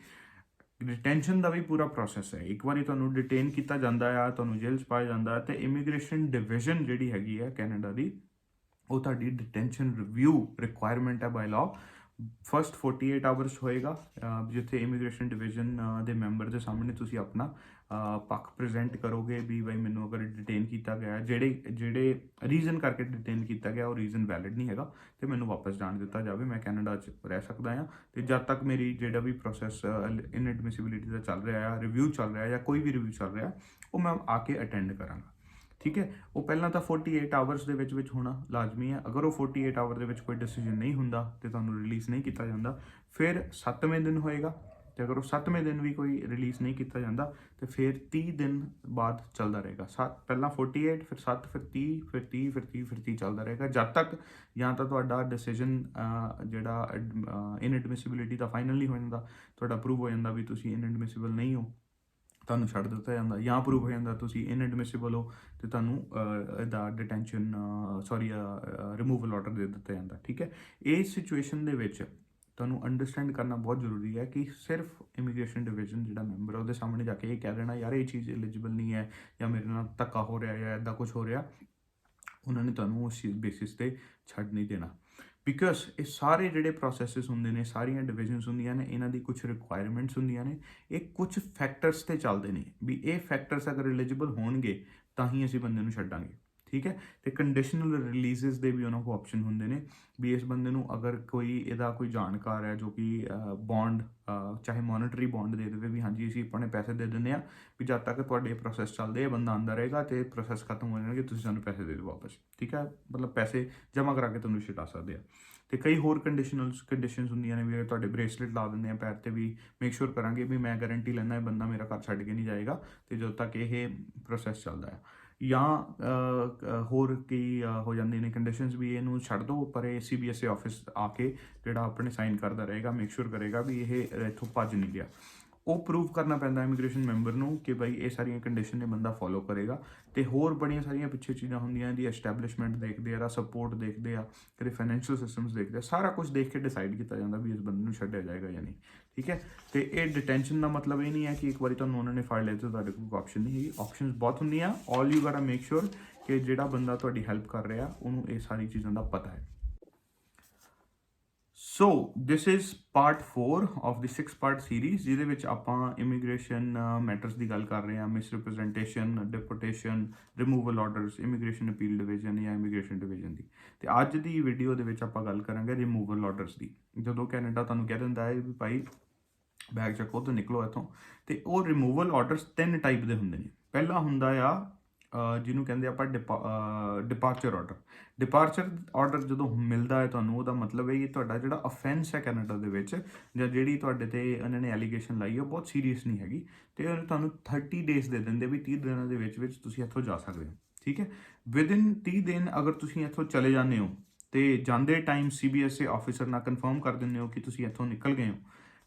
ਡਿਟੈਂਸ਼ਨ ਦਾ ਵੀ ਪੂਰਾ ਪ੍ਰੋਸੈਸ ਹੈ। ਇੱਕ ਵਾਰੀ ਤੁਹਾਨੂੰ ਡਿਟੇਨ ਕੀਤਾ ਜਾਂਦਾ ਆ, ਤੁਹਾਨੂੰ ਜੇਲ੍ਹ 'ਚ ਪਾਇਆ ਜਾਂਦਾ ਤੇ ਇਮੀਗ੍ਰੇਸ਼ਨ ਡਿਵੀਜ਼ਨ ਜਿਹੜੀ ਹੈਗੀ ਹੈ ਕੈਨੇਡਾ ਦੀ, ਉਹ ਤੁਹਾਡੀ ਡਿਟੈਂਸ਼ਨ ਰਿਵਿਊ ਰਿਕੁਆਇਰਮੈਂਟ ਹੈ ਬਾਈ ਲਾਅ। ਫਸਟ 48 ਆਵਰਸ ਹੋਏਗਾ, ਜਿੱਥੇ ਇਮੀਗ੍ਰੇਸ਼ਨ ਡਿਵੀਜ਼ਨ ਦੇ ਮੈਂਬਰ ਦੇ ਸਾਹਮਣੇ ਤੁਸੀਂ ਆਪਣਾ ਪੱਖ ਪ੍ਰੈਜ਼ੈਂਟ ਕਰੋਗੇ ਵੀ ਬਈ ਮੈਨੂੰ ਅਗਰ ਡਿਟੇਨ ਕੀਤਾ ਗਿਆ, ਜਿਹੜੇ ਰੀਜ਼ਨ ਕਰਕੇ ਡਿਟੇਨ ਕੀਤਾ ਗਿਆ ਉਹ ਰੀਜ਼ਨ ਵੈਲਿਡ ਨਹੀਂ ਹੈਗਾ ਤੇ ਮੈਨੂੰ ਵਾਪਸ ਜਾਣ ਦਿੱਤਾ ਜਾਵੇ, ਮੈਂ ਕੈਨੇਡਾ 'ਚ ਰਹਿ ਸਕਦਾ ਹਾਂ। ਤੇ ਜਦ ਤੱਕ ਮੇਰੀ ਜਿਹੜਾ ਵੀ ਪ੍ਰੋਸੈਸ ਇਨਐਡਮਿਸਿਬਿਲਿਟੀ ਦਾ ਚੱਲ ਰਿਹਾ ਆ, ਰਿਵਿਊ ਚੱਲ ਰਿਹਾ ਜਾਂ ਕੋਈ ਵੀ ਰਿਵਿਊ ਚੱਲ ਰਿਹਾ, ਉਹ ਮੈਂ ਆ ਕੇ ਅਟੈਂਡ ਕਰਾਂਗਾ। ਠੀਕ ਹੈ, ਉਹ ਪਹਿਲਾਂ ਤਾਂ 48 ਆਵਰਸ ਦੇ ਵਿੱਚ ਹੋਣਾ ਲਾਜ਼ਮੀ ਹੈ। ਅਗਰ ਉਹ 48 ਆਵਰ ਦੇ ਵਿੱਚ ਕੋਈ ਡਿਸੀਜਨ ਨਹੀਂ ਹੁੰਦਾ ਤੇ ਤੁਹਾਨੂੰ ਰਿਲੀਜ਼ ਨਹੀਂ ਕੀਤਾ ਜਾਂਦਾ, ਫਿਰ 7ਵੇਂ ਦਿਨ ਹੋਏਗਾ। ਤੇ ਅਗਰ ਉਹ 7ਵੇਂ ਦਿਨ ਵੀ ਕੋਈ ਰਿਲੀਜ਼ ਨਹੀਂ ਕੀਤਾ ਜਾਂਦਾ ਤੇ ਫਿਰ 30 ਦਿਨ ਬਾਅਦ ਚੱਲਦਾ ਰਹੇਗਾ। ਪਹਿਲਾਂ 48, ਫਿਰ 7, ਫਿਰ 30, ਫਿਰ 30, ਫਿਰ 30, ਫਿਰ 30 ਚੱਲਦਾ ਰਹੇਗਾ, ਜਦ ਤੱਕ ਜਾਂ ਤਾਂ ਤੁਹਾਡਾ ਡਿਸੀਜਨ ਜਿਹੜਾ ਇਨਐਡਮਿਸਿਬਿਲਿਟੀ ਦਾ ਫਾਈਨਲ ਨਹੀਂ ਹੋ ਜਾਂਦਾ, ਤੁਹਾਡਾ ਅਪਰੂਵ ਹੋ ਜਾਂਦਾ ਵੀ ਤੁਸੀਂ ਇਨਐਡਮਿਸਿਬਲ ਨਹੀਂ ਹੋ, ਤੁਹਾਨੂੰ ਛੱਡ ਦਿੱਤਾ ਜਾਂਦਾ, ਜਾਂ ਅਪਰੂਵ ਹੋ ਜਾਂਦਾ ਤੁਸੀਂ ਇਨਐਡਮਿਸਿਬਲ ਹੋ ਤੇ ਤੁਹਾਨੂੰ ਇਹਦਾ ਡਿਟੈਂਸ਼ਨ ਰਿਮੂਵਲ ਆਰਡਰ ਦੇ ਦਿੱਤਾ ਜਾਂਦਾ। ਠੀਕ ਹੈ, ਇਸ ਸਿਚੁਏਸ਼ਨ ਦੇ ਵਿੱਚ ਤੁਹਾਨੂੰ ਅੰਡਰਸਟੈਂਡ ਕਰਨਾ ਬਹੁਤ ਜ਼ਰੂਰੀ ਹੈ ਕਿ ਸਿਰਫ ਇਮੀਗ੍ਰੇਸ਼ਨ ਡਿਵੀਜ਼ਨ ਜਿਹੜਾ ਮੈਂਬਰ ਹੈ ਉਹਦੇ ਸਾਹਮਣੇ ਜਾ ਕੇ ਇਹ ਕਹਿ ਦੇਣਾ ਯਾਰ ਇਹ ਚੀਜ਼ ਐਲੀਜੀਬਲ ਨਹੀਂ ਹੈ ਜਾਂ ਮੇਰੇ ਨਾਲ ਧੱਕਾ ਹੋ ਰਿਹਾ ਜਾਂ ਇੱਦਾਂ ਕੁਝ ਹੋ ਰਿਹਾ, ਉਹਨਾਂ ਨੇ ਤੁਹਾਨੂੰ ਉਸ ਚੀਜ਼ ਬੇਸਿਸ 'ਤੇ ਛੱਡ ਨਹੀਂ ਦੇਣਾ। ਬਿਕਾਜ਼ ਇਹ ਸਾਰੇ ਜਿਹੜੇ ਪ੍ਰੋਸੈਸਿਸ ਹੁੰਦੇ ਨੇ, ਸਾਰੀਆਂ ਡਿਵੀਜ਼ਨਸ ਹੁੰਦੀਆਂ ਨੇ, ਇਹਨਾਂ ਦੀ ਕੁਝ ਰਿਕੁਆਇਰਮੈਂਟਸ ਹੁੰਦੀਆਂ ਨੇ, ਇਹ ਕੁਝ ਫੈਕਟਰਸ 'ਤੇ ਚੱਲਦੇ ਨੇ ਵੀ ਇਹ ਫੈਕਟਰਸ ਅਗਰ ਐਲੀਜੀਬਲ ਹੋਣਗੇ ਤਾਂ ਹੀ ਅਸੀਂ ਬੰਦੇ ਨੂੰ ਛੱਡਾਂਗੇ। ਠੀਕ ਹੈ, ਤੇ ਕੰਡੀਸ਼ਨਲ ਰਿਲੀਜ਼ਸ ਦੇ ਵੀ ਉਹਨਾਂ ਕੋਲ ਆਪਸ਼ਨ ਹੁੰਦੇ ਨੇ ਵੀ ਇਸ ਬੰਦੇ ਨੂੰ ਅਗਰ ਕੋਈ ਇਹਦਾ ਕੋਈ ਜਾਣਕਾਰ ਹੈ ਜੋ ਕਿ ਬੌਂਡ ਚਾਹੇ ਮੋਨਿਟਰੀ ਬੌਂਡ ਦੇ ਦੇਵੇ ਵੀ ਹਾਂਜੀ ਅਸੀਂ ਆਪਣੇ ਪੈਸੇ ਦੇ ਦਿੰਦੇ ਹਾਂ ਵੀ ਜਦ ਤੱਕ ਤੁਹਾਡੇ ਪ੍ਰੋਸੈਸ ਚੱਲਦੇ, ਇਹ ਬੰਦਾ ਆਉਂਦਾ ਰਹੇਗਾ ਤੇ ਪ੍ਰੋਸੈਸ ਖਤਮ ਹੋ ਜਾਣਗੇ, ਤੁਸੀਂ ਸਾਨੂੰ ਪੈਸੇ ਦੇ ਦਿਓ ਵਾਪਸ। ਠੀਕ ਹੈ, ਮਤਲਬ ਪੈਸੇ ਜਮ੍ਹਾਂ ਕਰਾ ਕੇ ਤੁਹਾਨੂੰ ਛੁਡਾ ਸਕਦੇ ਆ। ਤੇ ਕਈ ਹੋਰ ਕੰਡੀਸ਼ਨਸ ਹੁੰਦੀਆਂ ਨੇ ਵੀ ਤੁਹਾਡੇ ਬ੍ਰੇਸਲੇਟ ਲਾ ਦਿੰਦੇ ਆ ਪੈਰ ਤੇ ਵੀ ਮੇਕ ਸ਼ੋਰ ਕਰਾਂਗੇ ਵੀ ਮੈਂ ਗਾਰੰਟੀ ਲੈਂਦਾ ਇਹ ਬੰਦਾ ਮੇਰਾ ਘਰ ਛੱਡ ਕੇ ਨਹੀਂ ਜਾਏਗਾ ਤੇ ਜਦੋਂ ਤੱਕ ਇਹ ਪ੍ਰੋਸੈਸ ਚੱਲਦਾ ਹੈ। ਜਾਂ ਹੋਰ ਕੀ ਹੋ ਜਾਂਦੀਆਂ ਨੇ ਕੰਡੀਸ਼ਨਸ ਵੀ ਇਹਨੂੰ ਛੱਡ ਦਿਓ ਪਰ ਇਹ CBSA ਆਫਿਸ ਆ ਕੇ ਜਿਹੜਾ ਆਪਣੇ ਸਾਈਨ ਕਰਦਾ ਰਹੇਗਾ, ਮੇਕ ਸ਼ੋਰ ਕਰੇਗਾ ਵੀ ਇਹ ਇੱਥੋਂ ਭੱਜ ਨਹੀਂ ਗਿਆ। ਉਹ ਪ੍ਰੂਵ ਕਰਨਾ ਪੈਂਦਾ ਇਮੀਗ੍ਰੇਸ਼ਨ ਮੈਂਬਰ ਨੂੰ ਕਿ ਭਾਈ ਇਹ ਸਾਰੀਆਂ ਕੰਡੀਸ਼ਨ ਨੇ ਬੰਦਾ ਫੋਲੋ ਕਰੇਗਾ। ਤੇ ਹੋਰ ਬੜੀਆਂ ਸਾਰੀਆਂ ਪਿੱਛੇ ਚੀਜ਼ਾਂ ਹੁੰਦੀਆਂ, ਇਹਦੀ ਐਸਟੈਬਲਿਸ਼ਮੈਂਟ ਦੇਖਦੇ ਆ, ਸਪੋਰਟ ਦੇਖਦੇ ਆ, ਕਦੇ ਫਾਈਨੈਂਸ਼ੀਅਲ ਸਿਸਟਮਸ ਦੇਖਦੇ ਆ, ਸਾਰਾ ਕੁਝ ਦੇਖ ਕੇ ਡਿਸਾਈਡ ਕੀਤਾ ਜਾਂਦਾ ਵੀ ਇਸ ਬੰਦੇ ਨੂੰ ਛੱਡਿਆ ਜਾਏਗਾ ਜਾਂ ਨਹੀਂ। ਠੀਕ ਹੈ, ਤੇ ਇਹ ਡਿਟੈਂਸ਼ਨ ਦਾ ਮਤਲਬ ਇਹ ਨਹੀਂ ਹੈ ਕਿ ਇੱਕ ਵਾਰੀ ਤੁਹਾਨੂੰ ਉਹਨਾਂ ਨੇ ਫੜ ਲਿਆ ਤੇ ਤੁਹਾਡੇ ਕੋਲ ਆਪਸ਼ਨ ਨਹੀਂ ਹੈਗੀ, ਆਪਸ਼ਨਸ ਬਹੁਤ ਹੁੰਦੀਆਂ। ਆਲ ਯੂ ਗਾਟਾ ਮੇਕ ਸ਼ੋਰ ਕਿ ਜਿਹੜਾ ਬੰਦਾ ਤੁਹਾਡੀ ਹੈਲਪ ਕਰ ਰਿਹਾ ਉਹਨੂੰ ਇਹ ਸਾਰੀ ਚੀਜ਼ਾਂ ਦਾ ਪਤਾ ਹੈ। So this is part 4 of the 6 part series, ਜਿਹਦੇ ਵਿੱਚ ਆਪਾਂ ਇਮੀਗ੍ਰੇਸ਼ਨ ਮੈਟਰਸ ਦੀ ਗੱਲ ਕਰ ਰਹੇ ਹਾਂ, misrepresentation, deportation, removal orders, immigration appeal division ਜਾਂ ਇਮੀਗ੍ਰੇਸ਼ਨ ਡਿਵੀਜ਼ਨ ਦੀ। ਤੇ ਅੱਜ ਦੀ ਵੀਡੀਓ ਦੇ ਵਿੱਚ ਆਪਾਂ ਗੱਲ ਕਰਾਂਗੇ ਰਿਮੂਵਲ ਆਰਡਰਸ ਦੀ। ਜਦੋਂ ਕੈਨੇਡਾ ਤੁਹਾਨੂੰ ਕਹਿ ਦਿੰਦਾ ਹੈ ਵੀ ਭਾਈ ਬੈਗ ਚੱਕੋ ਤੇ ਨਿਕਲੋ ਇੱਥੋਂ, ਤੇ ਉਹ ਰਿਮੂਵਲ ਆਰਡਰਸ 3 ਟਾਈਪ ਦੇ ਹੁੰਦੇ ਨੇ। ਪਹਿਲਾ ਹੁੰਦਾ ਆ ਜਿਹਨੂੰ ਕਹਿੰਦੇ ਆਪਾਂ ਡਿਪਾਰਚਰ ਆਰਡਰ। ਡਿਪਾਰਚਰ ਆਰਡਰ ਜਦੋਂ ਮਿਲਦਾ ਹੈ ਤੁਹਾਨੂੰ, ਉਹਦਾ ਮਤਲਬ ਹੈ ਕਿ ਤੁਹਾਡਾ ਜਿਹੜਾ ਅਫੈਂਸ ਹੈ ਕੈਨੇਡਾ ਦੇ ਵਿੱਚ ਜਾਂ ਜਿਹੜੀ ਤੁਹਾਡੇ ਤੇ ਉਹਨਾਂ ਨੇ ਐਲੀਗੇਸ਼ਨ ਲਾਈ ਹੈ ਉਹ ਬਹੁਤ ਸੀਰੀਅਸ ਨਹੀਂ ਹੈਗੀ ਤੇ ਉਹ ਤੁਹਾਨੂੰ 30 ਡੇਜ਼ ਦੇ ਦਿੰਦੇ ਵੀ 30 ਦਿਨਾਂ ਦੇ ਵਿੱਚ ਤੁਸੀਂ ਇੱਥੋਂ ਜਾ ਸਕਦੇ ਹੋ। ਠੀਕ ਹੈ, ਵਿਦਿਨ 30 ਦਿਨ ਅਗਰ ਤੁਸੀਂ ਇੱਥੋਂ ਚਲੇ ਜਾਂਦੇ ਹੋ ਤੇ ਜਾਂਦੇ ਟਾਈਮ CBSA ਆਫਿਸਰ ਨਾਲ ਕਨਫਰਮ ਕਰ ਦਿੰਦੇ ਹੋ ਕਿ ਤੁਸੀਂ ਇੱਥੋਂ ਨਿਕਲ ਗਏ ਹੋ।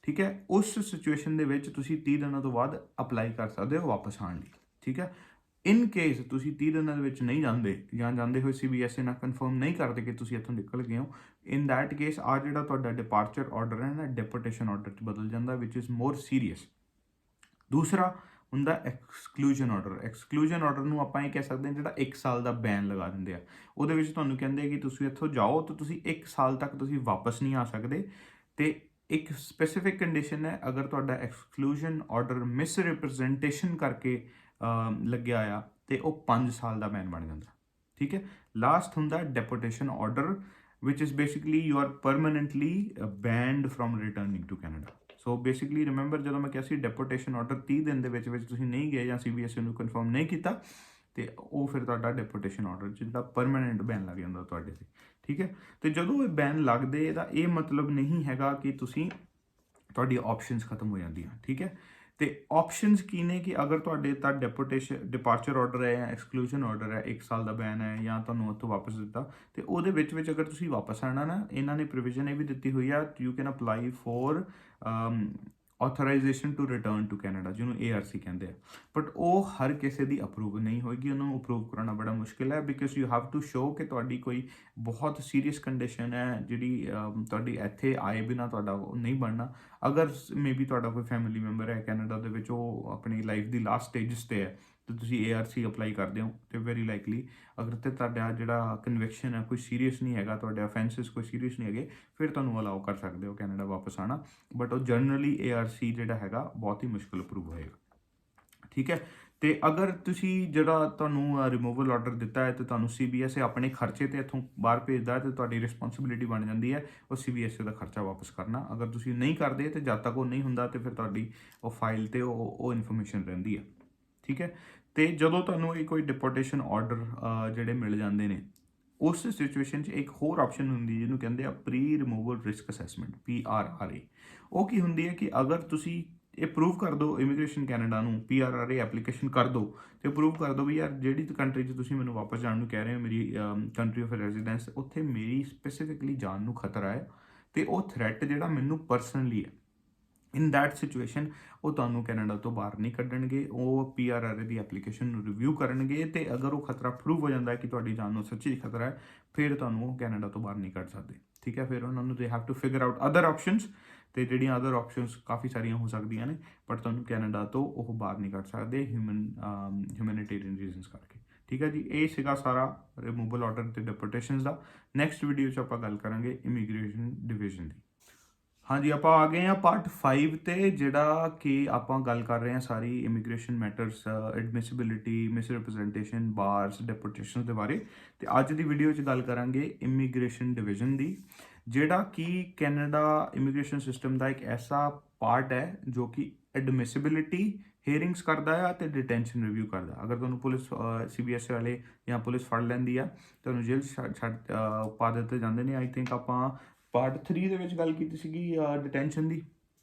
ਠੀਕ ਹੈ, ਉਸ ਸਿਚੁਏਸ਼ਨ ਦੇ ਵਿੱਚ ਤੁਸੀਂ 30 ਦਿਨਾਂ ਤੋਂ ਬਾਅਦ ਅਪਲਾਈ ਕਰ ਸਕਦੇ ਹੋ ਵਾਪਸ ਆਉਣ ਲਈ। ਠੀਕ ਹੈ, ਇਨ ਕੇਸ ਤੁਸੀਂ 30 ਦਿਨਾਂ ਦੇ ਵਿੱਚ ਨਹੀਂ ਜਾਂਦੇ ਜਾਂ ਜਾਂਦੇ ਹੋਏ CBSA ਨਾਲ ਕਨਫਰਮ ਨਹੀਂ ਕਰਦੇ ਕਿ ਤੁਸੀਂ ਇੱਥੋਂ ਨਿਕਲ ਗਏ ਹੋ, ਇਨ ਦੈਟ ਕੇਸ ਆ ਜਿਹੜਾ ਤੁਹਾਡਾ ਡਿਪਾਰਚਰ ਆਰਡਰ ਹੈ ਨਾ ਡਿਪੋਰਟੇਸ਼ਨ ਆਰਡਰ 'ਚ ਬਦਲ ਜਾਂਦਾ, ਵਿਚ ਇਜ਼ ਮੋਰ ਸੀਰੀਅਸ। ਦੂਸਰਾ ਹੁੰਦਾ ਐਕਸਕਲੂਜਨ ਆਰਡਰ। ਐਕਸਕਲੂਜਨ ਆਰਡਰ ਨੂੰ ਆਪਾਂ ਇਹ ਕਹਿ ਸਕਦੇ ਹਾਂ ਜਿਹੜਾ 1 ਸਾਲ ਦਾ ਬੈਨ ਲਗਾ ਦਿੰਦੇ ਆ। ਉਹਦੇ ਵਿੱਚ ਤੁਹਾਨੂੰ ਕਹਿੰਦੇ ਕਿ ਤੁਸੀਂ ਇੱਥੋਂ ਜਾਓ ਤਾਂ ਤੁਸੀਂ 1 ਸਾਲ ਤੱਕ ਤੁਸੀਂ ਵਾਪਸ ਨਹੀਂ ਆ ਸਕਦੇ। ਤੇ ਇੱਕ ਸਪੈਸੀਫਿਕ ਕੰਡੀਸ਼ਨ ਹੈ, ਅਗਰ ਤੁਹਾਡਾ ਐਕਸਕਲੂਜਨ ਆਰਡਰ ਮਿਸਰਿਪ੍ਰੈਜ਼ੈਂਟੇਸ਼ਨ ਕਰਕੇ ਲੱਗਿਆ ਆ ਤੇ ਉਹ 5 ਸਾਲ ਦਾ ਬੈਨ ਬਣ ਜਾਂਦਾ। ਠੀਕ ਹੈ, ਲਾਸਟ ਹੁੰਦਾ ਡਿਪੋਰਟੇਸ਼ਨ ਆਰਡਰ ਵਿਚ is basically you are permanently banned from returning to Canada. So basically remember ਜਦੋਂ ਮੈਂ ਕਿਹਾ ਸੀ ਡਿਪੋਰਟੇਸ਼ਨ ਆਰਡਰ 30 ਦਿਨ ਦੇ ਵਿੱਚ ਤੁਸੀਂ ਨਹੀਂ ਗਏ ਜਾਂ CBSA ਨੂੰ ਕਨਫਰਮ ਨਹੀਂ ਕੀਤਾ ਤੇ ਉਹ ਫਿਰ ਤੁਹਾਡਾ ਡਿਪੋਰਟੇਸ਼ਨ ਆਰਡਰ ਜਿਹੜਾ ਪਰਮਾਨੈਂਟ ਬੈਨ ਲੱਗ ਜਾਂਦਾ ਤੁਹਾਡੇ ਤੇ। ਠੀਕ ਹੈ, ਤੇ ਜਦੋਂ ਇਹ ਬੈਨ ਲੱਗਦੇ ਇਹਦਾ ਇਹ ਮਤਲਬ ਨਹੀਂ ਹੈਗਾ ਕਿ ਤੁਹਾਡੀ ਆਪਸ਼ਨਸ ਖਤਮ ਹੋ ਜਾਂਦੀਆਂ। ਠੀਕ ਹੈ, ਤੇ ਆਪਸ਼ਨਸ ਕੀ ਨੇ ਕਿ ਅਗਰ ਤੁਹਾਡੇ ਤਾਂ ਡਿਪਾਰਚਰ ਆਰਡਰ ਹੈ ਜਾਂ ਐਕਸਕਲੂਜਨ ਆਰਡਰ ਹੈ, 1 ਸਾਲ ਦਾ ਬੈਨ ਹੈ ਜਾਂ ਤੁਹਾਨੂੰ ਉੱਥੋਂ ਵਾਪਸ ਦਿੱਤਾ, ਤੇ ਉਹਦੇ ਵਿੱਚ ਅਗਰ ਤੁਸੀਂ ਵਾਪਸ ਆਉਣਾ ਨਾ, ਇਹਨਾਂ ਨੇ ਪ੍ਰੋਵੀਜ਼ਨ ਇਹ ਵੀ ਦਿੱਤੀ ਹੋਈ ਆ you can apply for authorisation to return to Canada, ਜਿਹਨੂੰ ARC ਕਹਿੰਦੇ ਆ। ਬਟ ਉਹ ਹਰ ਕਿਸੇ ਦੀ ਅਪਰੂਵ ਨਹੀਂ ਹੋਏਗੀ, ਉਹਨੂੰ ਅਪਰੂਵ ਕਰਾਉਣਾ ਬੜਾ ਮੁਸ਼ਕਿਲ ਹੈ because you have to show ਕਿ ਤੁਹਾਡੀ ਕੋਈ ਬਹੁਤ ਸੀਰੀਅਸ ਕੰਡੀਸ਼ਨ ਹੈ ਜਿਹੜੀ ਤੁਹਾਡੀ ਇੱਥੇ ਆਏ ਬਿਨਾਂ ਤੁਹਾਡਾ ਉਹ ਨਹੀਂ ਬਣਨਾ। ਅਗਰ ਮੇਬੀ ਤੁਹਾਡਾ ਕੋਈ ਫੈਮਿਲੀ ਮੈਂਬਰ ਹੈ ਕੈਨੇਡਾ ਦੇ ਵਿੱਚ, ਉਹ ਆਪਣੀ ਲਾਈਫ ਦੀ ਲਾਸਟ ਸਟੇਜਸ 'ਤੇ ਹੈ ਤੇ ਤੁਸੀਂ ARC ਅਪਲਾਈ ਕਰਦੇ ਹੋ ਤੇ ਵੈਰੀ ਲਾਈਕਲੀ ਅਗਰ ਤੇ ਤੁਹਾਡਾ ਜਿਹੜਾ ਕਨਵਿਕਸ਼ਨ ਹੈ ਕੋਈ ਸੀਰੀਅਸ ਨਹੀਂ ਹੈਗਾ, ਤੁਹਾਡੇ ਅਫੈਂਸਿਸ ਕੋਈ ਸੀਰੀਅਸ ਨਹੀਂ ਹੈਗੇ, ਫਿਰ ਤੁਹਾਨੂੰ ਅਲਾਓ ਕਰ ਸਕਦੇ ਹੋ ਕੈਨੇਡਾ ਵਾਪਸ ਆਉਣਾ। ਬਟ ਉਹ ਜਨਰਲੀ ARC ਜਿਹੜਾ ਹੈਗਾ ਬਹੁਤ ਹੀ ਮੁਸ਼ਕਿਲ ਅਪਰੂਵ ਹੋਏਗਾ, ਠੀਕ ਹੈ। ਤੇ ਅਗਰ ਤੁਸੀਂ ਜਿਹੜਾ ਤੁਹਾਨੂੰ ਰਿਮੂਵਲ ਆਰਡਰ ਦਿੱਤਾ ਹੈ ਤੇ ਤੁਹਾਨੂੰ CBSA ਆਪਣੇ ਖਰਚੇ ਤੇ ਇੱਥੋਂ ਬਾਹਰ ਭੇਜਦਾ ਤੇ ਤੁਹਾਡੀ ਰਿਸਪੌਂਸਿਬਿਲਿਟੀ ਬਣ ਜਾਂਦੀ ਹੈ ਉਹ CBSA ਦਾ ਖਰਚਾ ਵਾਪਸ ਕਰਨਾ। ਅਗਰ ਤੁਸੀਂ ਨਹੀਂ ਕਰਦੇ ਤੇ ਜਦ ਤੱਕ ਉਹ ਨਹੀਂ ਹੁੰਦਾ ਤੇ ਫਿਰ ਤੁਹਾਡੀ ਉਹ ਫਾਈਲ ਤੇ ਉਹ ਇਨਫੋਰਮੇਸ਼ਨ ਰਹਿੰਦੀ ਹੈ, ਠੀਕ ਹੈ। ਤੇ ਜਦੋਂ ਤੁਹਾਨੂੰ ਇਹ ਕੋਈ ਡਿਪੋਰਟੇਸ਼ਨ ਆਰਡਰ ਜਿਹੜੇ ਮਿਲ ਜਾਂਦੇ ਨੇ, ਉਸ ਸਿਚੁਏਸ਼ਨ 'ਚ ਇੱਕ ਹੋਰ ਆਪਸ਼ਨ ਹੁੰਦੀ ਜਿਹਨੂੰ ਕਹਿੰਦੇ ਆ pre removal risk assessment, PRRA। ਉਹ ਕੀ ਹੁੰਦੀ ਹੈ ਕਿ ਅਗਰ ਤੁਸੀਂ ਇਹ ਪ੍ਰੂਵ ਕਰ ਦਿਓ ਇਮੀਗ੍ਰੇਸ਼ਨ ਕੈਨੇਡਾ ਨੂੰ, PRRA ਐਪਲੀਕੇਸ਼ਨ ਕਰ ਦਿਓ ਤੇ ਪ੍ਰੂਵ ਕਰ ਦਿਓ ਵੀ ਯਾਰ ਜਿਹੜੀ ਕੰਟਰੀ 'ਚ ਤੁਸੀਂ ਮੈਨੂੰ ਵਾਪਸ ਜਾਣ ਨੂੰ ਕਹਿ ਰਹੇ ਹੋ, ਮੇਰੀ ਕੰਟਰੀ ਆਫ ਰੈਜ਼ੀਡੈਂਸ, ਉੱਥੇ ਮੇਰੀ ਸਪੈਸੀਫਿਕਲੀ ਜਾਨ ਨੂੰ ਖਤਰਾ ਹੈ ਤੇ ਉਹ ਥ੍ਰੈਟ ਜਿਹੜਾ ਮੈਨੂੰ ਪਰਸਨਲੀ ਹੈ, ਇਨ ਦੈਟ ਸਿਚੁਏਸ਼ਨ ਉਹ ਤੁਹਾਨੂੰ ਕੈਨੇਡਾ ਤੋਂ ਬਾਹਰ ਨਹੀਂ ਕੱਢਣਗੇ। ਉਹ PRRA ਦੀ ਐਪਲੀਕੇਸ਼ਨ ਨੂੰ ਰਿਵਿਊ ਕਰਨਗੇ ਤੇ ਅਗਰ ਉਹ ਖਤਰਾ ਪ੍ਰੂਵ ਹੋ ਜਾਂਦਾ ਹੈ ਕਿ ਤੁਹਾਡੀ ਜਾਨ ਨੂੰ ਸੱਚੀ ਖਤਰਾ ਹੈ, ਫਿਰ ਤੁਹਾਨੂੰ ਉਹ ਕੈਨੇਡਾ ਤੋਂ ਬਾਹਰ ਨਹੀਂ ਕੱਢ ਸਕਦੇ, ਠੀਕ ਹੈ। ਫਿਰ ਉਹਨਾਂ ਨੂੰ they have to figure out other options, ਤੇ ਜਿਹੜੀਆਂ ਅਦਰ ਆਪਸ਼ਨਸ ਕਾਫੀ ਸਾਰੀਆਂ ਹੋ ਸਕਦੀਆਂ ਨੇ, ਬਟ ਤੁਹਾਨੂੰ ਕੈਨੇਡਾ ਤੋਂ ਉਹ ਬਾਹਰ ਨਹੀਂ ਕੱਢ ਸਕਦੇ ਹਿਊਮੈਨਿਟੇਰੀਅਨ ਰੀਜ਼ਨਸ ਕਰਕੇ, ਠੀਕ ਹੈ ਜੀ। ਇਹ ਸੀਗਾ ਸਾਰਾ ਰਿਮੂਵਲ ਆਰਡਰ ਤੇ ਡਿਪੋਰਟੇਸ਼ਨਸ ਦਾ। ਨੈਕਸਟ ਵੀਡੀਓ 'ਚ ਆਪਾਂ ਗੱਲ ਕਰਾਂਗੇ ਇਮੀਗ੍ਰੇਸ਼ਨ ਡਿਵੀਜ਼ਨ ਦੀ। ਹਾਂਜੀ, ਆਪਾਂ ਆ ਗਏ ਹਾਂ ਪਾਰਟ 5 ਤੇ, ਜਿਹੜਾ ਕਿ ਆਪਾਂ ਗੱਲ ਕਰ ਰਹੇ ਹਾਂ ਸਾਰੀ ਇਮੀਗ੍ਰੇਸ਼ਨ ਮੈਟਰਸ, ਐਡਮਿਸਿਬਿਲਿਟੀ, ਮਿਸਰਿਪ੍ਰੈਜ਼ੈਂਟੇਸ਼ਨ, ਬਾਰਸ, ਡਿਪੋਰਟੇਸ਼ਨ ਦੇ ਬਾਰੇ। ਤੇ ਅੱਜ ਦੀ ਵੀਡੀਓ 'ਚ ਗੱਲ ਕਰਾਂਗੇ ਇਮੀਗ੍ਰੇਸ਼ਨ ਡਿਵੀਜ਼ਨ ਦੀ, ਜਿਹੜਾ ਕਿ ਕੈਨੇਡਾ ਇਮੀਗ੍ਰੇਸ਼ਨ ਸਿਸਟਮ ਦਾ ਇੱਕ ਐਸਾ ਪਾਰਟ ਹੈ ਜੋ ਕਿ ਐਡਮਿਸਿਬਿਲਿਟੀ ਹੀਅਰਿੰਗਸ ਕਰਦਾ ਹੈ ਤੇ ਡਿਟੈਂਸ਼ਨ ਰਿਵਿਊ ਕਰਦਾ। ਅਗਰ ਤੁਹਾਨੂੰ ਪੁਲਿਸ CBSA ਵਾਲੇ ਜਾਂ ਪੁਲਿਸ ਫੜ ਲੈਂਦੀ ਆ, ਤੁਹਾਨੂੰ ਜੇਲ੍ਹ ਛੱਡ ਪਾ ਦਿੱਤੇ ਜਾਂਦੇ ਨੇ। ਆਈ ਥਿੰਕ ਆਪਾਂ ਪਾਰਟ 3 ਦੇ ਵਿੱਚ ਗੱਲ ਕੀਤੀ ਸੀਗੀ ਡਿਟੈਂਸ਼ਨ ਦੀ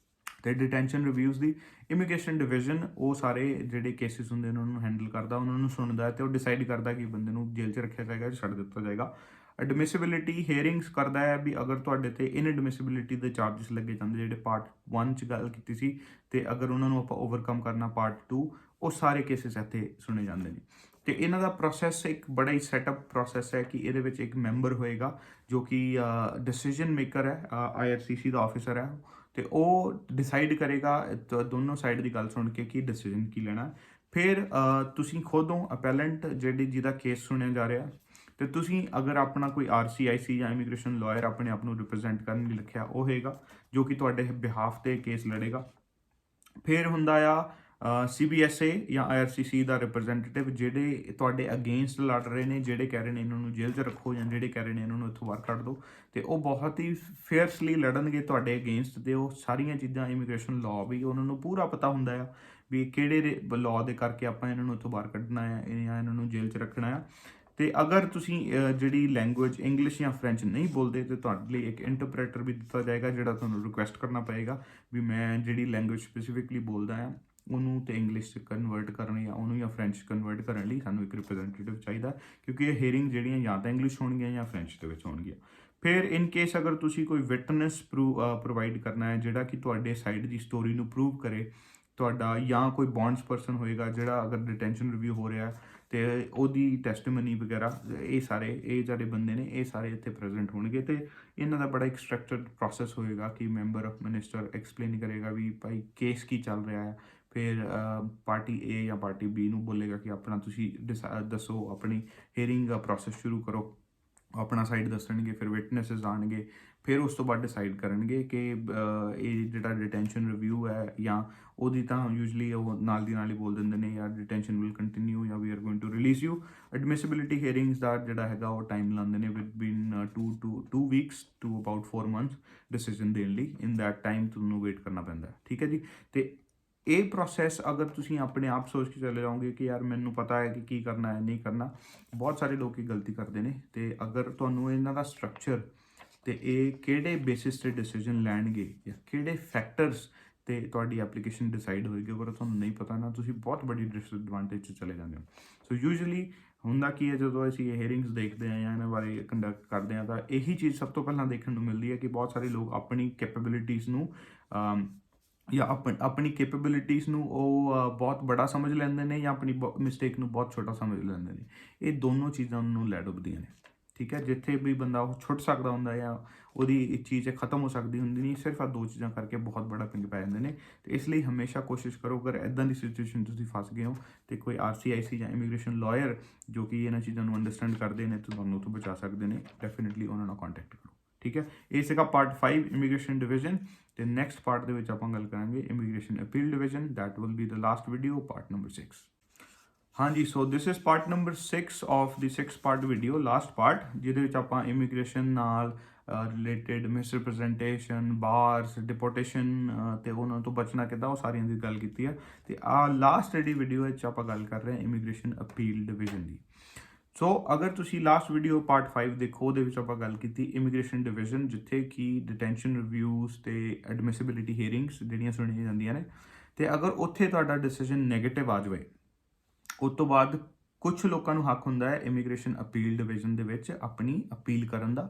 ਤੇ ਡਿਟੈਂਸ਼ਨ ਰਿਵਿਊਜ਼ ਦੀ। ਇਮੀਗ੍ਰੇਸ਼ਨ ਡਿਵੀਜ਼ਨ ਉਹ ਸਾਰੇ ਜਿਹੜੇ ਕੇਸਿਸ ਹੁੰਦੇ ਨੇ ਉਹਨਾਂ ਨੂੰ ਹੈਂਡਲ ਕਰਦਾ, ਉਹਨਾਂ ਨੂੰ ਸੁਣਦਾ ਤੇ ਉਹ ਡਿਸਾਈਡ ਕਰਦਾ ਕਿ ਬੰਦੇ ਨੂੰ ਜੇਲ੍ਹ 'ਚ ਰੱਖਿਆ ਜਾਏਗਾ ਜਾਂ ਛੱਡ ਦਿੱਤਾ ਜਾਏਗਾ। ਐਡਮਿਸਿਬਿਲਿਟੀ ਹੀਅਰਿੰਗਸ ਕਰਦਾ ਹੈ ਵੀ ਅਗਰ ਤੁਹਾਡੇ ਤੇ ਇਨਐਡਮਿਸਿਬਿਲਿਟੀ ਦੇ ਚਾਰਜਸ ਲੱਗੇ ਜਾਂਦੇ, ਜਿਹੜੇ ਪਾਰਟ 1 'ਚ ਗੱਲ ਕੀਤੀ ਸੀ, ਤੇ ਅਗਰ ਉਹਨਾਂ ਨੂੰ ਆਪਾਂ ਓਵਰਕਮ ਕਰਨਾ ਪਾਰਟ 2, ਉਹ ਸਾਰੇ ਕੇਸਿਸ ਇੱਥੇ ਸੁਣੇ ਜਾਂਦੇ ਨੇ। ਤੇ ਇਹਨਾਂ ਦਾ ਪ੍ਰੋਸੈਸ ਇੱਕ ਬੜਾ ਹੀ ਸੈਟਅਪ ਪ੍ਰੋਸੈਸ ਹੈ ਕਿ ਇਹਦੇ ਵਿੱਚ ਇੱਕ ਮੈਂਬਰ ਹੋਏਗਾ ਜੋ ਕਿ ਡਿਸੀਜਨ ਮੇਕਰ ਹੈ, IRCC ਦਾ ਆਫਿਸਰ ਹੈ, ਤੇ ਉਹ ਡਿਸਾਈਡ ਕਰੇਗਾ ਦੋਨੋਂ ਸਾਈਡ ਦੀ ਗੱਲ ਸੁਣ ਕੇ ਕਿ ਡਿਸੀਜਨ ਕੀ ਲੈਣਾ। ਫਿਰ ਤੁਸੀਂ ਖੁਦੋਂ ਅਪੈਲੈਂਟ ਜਿਹਦਾ ਕੇਸ ਸੁਣਿਆ ਜਾ ਰਿਹਾ, ਤੇ ਤੁਸੀਂ ਅਗਰ ਆਪਣਾ ਕੋਈ RCIC ਜਾਂ ਇਮੀਗ੍ਰੇਸ਼ਨ ਲਾਇਰ ਆਪਣੇ ਆਪ ਨੂੰ ਰਿਪਰੈਜ਼ੈਂਟ ਕਰਨ ਲਈ ਲਿਖਿਆ, ਉਹ ਹੋਏਗਾ ਜੋ ਕਿ ਤੁਹਾਡੇ ਬਿਹਾਫ ਤੇ ਕੇਸ ਲੜੇਗਾ। ਫਿਰ ਹੁੰਦਾ ਆ CBSA ਜਾਂ IRCC ਦਾ ਰਿਪਰੈਜ਼ੈਂਟੇਟਿਵ, ਜਿਹੜੇ ਤੁਹਾਡੇ ਅਗੇਂਸਟ ਲੜ ਰਹੇ ਨੇ, ਜਿਹੜੇ ਕਹਿ ਰਹੇ ਨੇ ਇਹਨਾਂ ਨੂੰ ਜੇਲ੍ਹ 'ਚ ਰੱਖੋ ਜਾਂ ਜਿਹੜੇ ਕਹਿ ਰਹੇ ਨੇ ਇਹਨਾਂ ਨੂੰ ਇੱਥੋਂ ਬਾਹਰ ਕੱਢ ਦਿਓ, ਤੇ ਉਹ ਬਹੁਤ ਹੀ ਫੇਅਰਸਲੀ ਲੜਨਗੇ ਤੁਹਾਡੇ ਅਗੇਂਸਟ। ਤੇ ਉਹ ਸਾਰੀਆਂ ਚੀਜ਼ਾਂ ਇਮੀਗ੍ਰੇਸ਼ਨ ਲਾਅ ਵੀ ਉਹਨਾਂ ਨੂੰ ਪੂਰਾ ਪਤਾ ਹੁੰਦਾ ਆ ਵੀ ਕਿਹੜੇ ਲਾਅ ਦੇ ਕਰਕੇ ਆਪਾਂ ਇਹਨਾਂ ਨੂੰ ਇੱਥੋਂ ਬਾਹਰ ਕੱਢਣਾ ਆ ਜਾਂ ਇਹਨਾਂ ਨੂੰ ਜੇਲ੍ਹ 'ਚ ਰੱਖਣਾ ਆ। ਤੇ ਅਗਰ ਤੁਸੀਂ ਜਿਹੜੀ ਲੈਂਗੁਏਜ ਇੰਗਲਿਸ਼ ਜਾਂ ਫਰੈਂਚ ਨਹੀਂ ਬੋਲਦੇ ਤੇ ਤੁਹਾਡੇ ਲਈ ਇੱਕ ਇੰਟਰਪ੍ਰੇਟਰ ਵੀ ਦਿੱਤਾ ਜਾਏਗਾ, ਜਿਹੜਾ ਤੁਹਾਨੂੰ ਰਿਕੁਐਸਟ ਕਰਨਾ ਪਏਗਾ ਵੀ ਮੈਂ ਜਿਹੜੀ ਲੈਂਗੁਏਜ ਸਪੈਸੀਫਿਕਲੀ ਬੋਲਦਾ ਆ ਉਹਨੂੰ ਤੇ ਇੰਗਲਿਸ਼ 'ਚ ਕਨਵਰਟ ਕਰਨ ਜਾਂ ਉਹਨੂੰ ਜਾਂ ਫਰੈਂਚ ਕਨਵਰਟ ਕਰਨ ਲਈ ਸਾਨੂੰ ਇੱਕ ਰਿਪਰੈਜ਼ੈਂਟੇਟਿਵ ਚਾਹੀਦਾ, ਕਿਉਂਕਿ ਇਹ ਹੀਅਰਿੰਗ ਜਿਹੜੀਆਂ ਜਾਂ ਤਾਂ ਇੰਗਲਿਸ਼ ਹੋਣਗੀਆਂ ਜਾਂ ਫਰੈਂਚ ਦੇ ਵਿੱਚ ਹੋਣਗੀਆਂ। ਫਿਰ ਇਨ ਕੇਸ ਅਗਰ ਤੁਸੀਂ ਕੋਈ ਵਿਟਨੈਸ ਪ੍ਰੋਵਾਈਡ ਕਰਨਾ ਹੈ ਜਿਹੜਾ ਕਿ ਤੁਹਾਡੇ ਸਾਈਡ ਦੀ ਸਟੋਰੀ ਨੂੰ ਪ੍ਰੂਵ ਕਰੇ ਤੁਹਾਡਾ, ਜਾਂ ਕੋਈ ਬੌਂਡਸ ਪਰਸਨ ਹੋਏਗਾ ਜਿਹੜਾ ਅਗਰ ਡਿਟੈਂਸ਼ਨ ਰਿਵਿਊ ਹੋ ਰਿਹਾ ਤੇ ਉਹਦੀ ਟੈਸਟੀਮਨੀ ਵਗੈਰਾ, ਇਹ ਜਿਹੜੇ ਬੰਦੇ ਨੇ ਇਹ ਸਾਰੇ ਇੱਥੇ ਪ੍ਰੈਜ਼ੈਂਟ ਹੋਣਗੇ। ਤੇ ਇਹਨਾਂ ਦਾ ਬੜਾ ਇੱਕ ਸਟਰਕਚਰਡ ਪ੍ਰੋਸੈਸ ਹੋਏਗਾ ਕਿ ਮੈਂਬਰ ਆਫ ਮਿਨਿਸਟਰ ਐਕਸਪਲੇਨ ਕਰੇਗਾ ਵੀ ਭਾਈ ਕੇਸ ਕੀ ਚੱਲ ਰਿਹਾ ਹੈ। ਫਿਰ ਪਾਰਟੀ A ਜਾਂ ਪਾਰਟੀ B ਨੂੰ ਬੋਲੇਗਾ ਕਿ ਆਪਣਾ ਤੁਸੀਂ ਦੱਸੋ, ਆਪਣੀ ਹੀਅਰਿੰਗ ਦਾ ਪ੍ਰੋਸੈਸ ਸ਼ੁਰੂ ਕਰੋ, ਆਪਣਾ ਸਾਈਡ ਦੱਸਣਗੇ। ਫਿਰ ਵਿਟਨੈਸਿਸ ਆਉਣਗੇ, ਫਿਰ ਉਸ ਤੋਂ ਬਾਅਦ ਡਿਸਾਈਡ ਕਰਨਗੇ ਕਿ ਇਹ ਜਿਹੜਾ ਡਿਟੈਂਸ਼ਨ ਰਿਵਿਊ ਹੈ ਜਾਂ ਉਹਦੀ ਤਾਂ ਯੂਜਲੀ ਉਹ ਨਾਲ ਦੀ ਨਾਲ ਹੀ ਬੋਲ ਦਿੰਦੇ ਨੇ ਯਾਰ ਡਿਟੈਂਸ਼ਨ ਵਿਲ ਕੰਟੀਨਿਊ ਜਾਂ we are going to release you. Admissibility hearings ਦਾ ਜਿਹੜਾ ਹੈਗਾ ਉਹ ਟਾਈਮ ਲਾਉਂਦੇ ਨੇ between 2 weeks to about 4 months decision ਦੇਣ ਲਈ। ਇਨ ਦੈਟ ਟਾਈਮ ਤੁਹਾਨੂੰ ਵੇਟ ਕਰਨਾ ਪੈਂਦਾ, ਠੀਕ ਹੈ ਜੀ। ਤੇ ਇਹ ਪ੍ਰੋਸੈਸ ਅਗਰ ਤੁਸੀਂ ਆਪਣੇ ਆਪ ਸੋਚ ਕੇ ਚਲੇ ਜਾਓਗੇ ਕਿ ਯਾਰ ਮੈਨੂੰ ਪਤਾ ਹੈ ਕਿ ਕੀ ਕਰਨਾ ਹੈ ਨਹੀਂ ਕਰਨਾ, ਬਹੁਤ ਸਾਰੇ ਲੋਕ ਇਹ ਗਲਤੀ ਕਰਦੇ ਨੇ। ਤੇ ਅਗਰ ਤੁਹਾਨੂੰ ਇਹਨਾਂ ਦਾ ਸਟਰਕਚਰ ਤੇ ਇਹ ਕਿਹੜੇ ਬੇਸਿਸ ਤੇ ਡਿਸੀਜਨ ਲੈਣਗੇ ਜਾਂ ਕਿਹੜੇ ਫੈਕਟਰਸ ਤੇ ਤੁਹਾਡੀ ਐਪਲੀਕੇਸ਼ਨ ਡਿਸਾਈਡ ਹੋਏਗੀ, ਅਗਰ ਤੁਹਾਨੂੰ ਨਹੀਂ ਪਤਾ ਨਾ, ਤੁਸੀਂ ਬਹੁਤ ਵੱਡੀ ਡਿਸਐਡਵਾਂਟੇਜ 'ਚ ਚਲੇ ਜਾਂਦੇ ਹੋ। ਸੋ ਯੂਜੂਅਲੀ ਹੁੰਦਾ ਕੀ ਹੈ, ਜਦੋਂ ਅਸੀਂ ਇਹ ਹੀਅਰਿੰਗਸ ਦੇਖਦੇ ਹਾਂ ਜਾਂ ਇਹਨਾਂ ਬਾਰੇ ਕੰਡਕਟ ਕਰਦੇ ਹਾਂ ਤਾਂ ਇਹੀ ਚੀਜ਼ ਸਭ ਤੋਂ ਪਹਿਲਾਂ ਦੇਖਣ ਨੂੰ ਮਿਲਦੀ ਹੈ ਕਿ ਬਹੁਤ ਸਾਰੇ ਲੋਕ ਆਪਣੀ ਕੈਪੇਬਿਲਿਟੀਜ਼ ਨੂੰ ਜਾਂ ਆਪਣੀ ਕੈਪੇਬਿਲਿਟੀਜ਼ ਨੂੰ ਉਹ ਬਹੁਤ ਬੜਾ ਸਮਝ ਲੈਂਦੇ ਨੇ ਜਾਂ ਆਪਣੀ ਮਿਸਟੇਕ ਨੂੰ ਬਹੁਤ ਛੋਟਾ ਸਮਝ ਲੈਂਦੇ ਨੇ। ਇਹ ਦੋਨੋਂ ਚੀਜ਼ਾਂ ਨੂੰ ਲੈ ਡੁੱਬਦੀਆਂ ਨੇ, ठीक है, जिथे भी बंदा वो छुट सकता होंगे या ਉਹਦੀ चीज़ खत्म हो सकती होंगी नहीं, सिर्फ आ 2 चीज़ां करके बहुत बड़ा पिंग पै जाते हैं। तो इसलिए हमेशा कोशिश करो अगर इदां की सिचुएशन तुसीं फस गए हो तो कोई RCIC या इमीग्रेशन लॉयर जो कि इन्हां चीज़ों को अंडरस्टैंड करते हैं तो तुहानूं उत्थों बचा सकते हैं। डेफिनेटली उन्हां नाल कॉन्टैक्ट करो, ठीक है। ये सीगा पार्ट 5 इमीग्रेशन डिवीजन। तो नैक्सट पार्ट दे विच आपां गल करांगे immigration appeal division, that will be the last video, part number 6। हाँ जी, so this is part number 6 of the 6 part video, last part, जिहदे विच आपां इमीग्रेशन नाल रिलेटेड मिसरिप्रजेंटेशन, बार्स, डिपोर्टेशन ते उन्हां तो बचना किद्दां, वो सारियां दी गल कीती है। ते लास्ट जेहड़ी वीडियो विच आपां गल कर रहे हैं इमीग्रेशन अपील डिवीजन दी। सो अगर तुसी लास्ट वीडियो पार्ट 5 देखो, ਉਹਦੇ ਵਿੱਚ ਆਪਾਂ ਗੱਲ ਕੀਤੀ ਇਮੀਗ੍ਰੇਸ਼ਨ ਡਿਵੀਜ਼ਨ, ਜਿੱਥੇ ਕਿ ਡਿਟੈਂਸ਼ਨ ਰਿਵਿਊਜ਼ ਤੇ ਐਡਮਿਸਿਬਿਲਿਟੀ ਹੀਅਰਿੰਗਸ ਜਿਹੜੀਆਂ ਸੁਣੀਆਂ ਜਾਂਦੀਆਂ ਨੇ, ਤੇ ਅਗਰ ਉੱਥੇ ਤੁਹਾਡਾ ਡਿਸੀਜਨ ਨੈਗੇਟਿਵ ਆ ਜਾਵੇ, ਉਸ ਤੋਂ ਬਾਅਦ ਕੁਝ ਲੋਕਾਂ ਨੂੰ ਹੱਕ ਹੁੰਦਾ ਹੈ ਇਮੀਗ੍ਰੇਸ਼ਨ ਅਪੀਲ ਡਿਵੀਜ਼ਨ ਦੇ ਵਿੱਚ ਆਪਣੀ ਅਪੀਲ ਕਰਨ ਦਾ,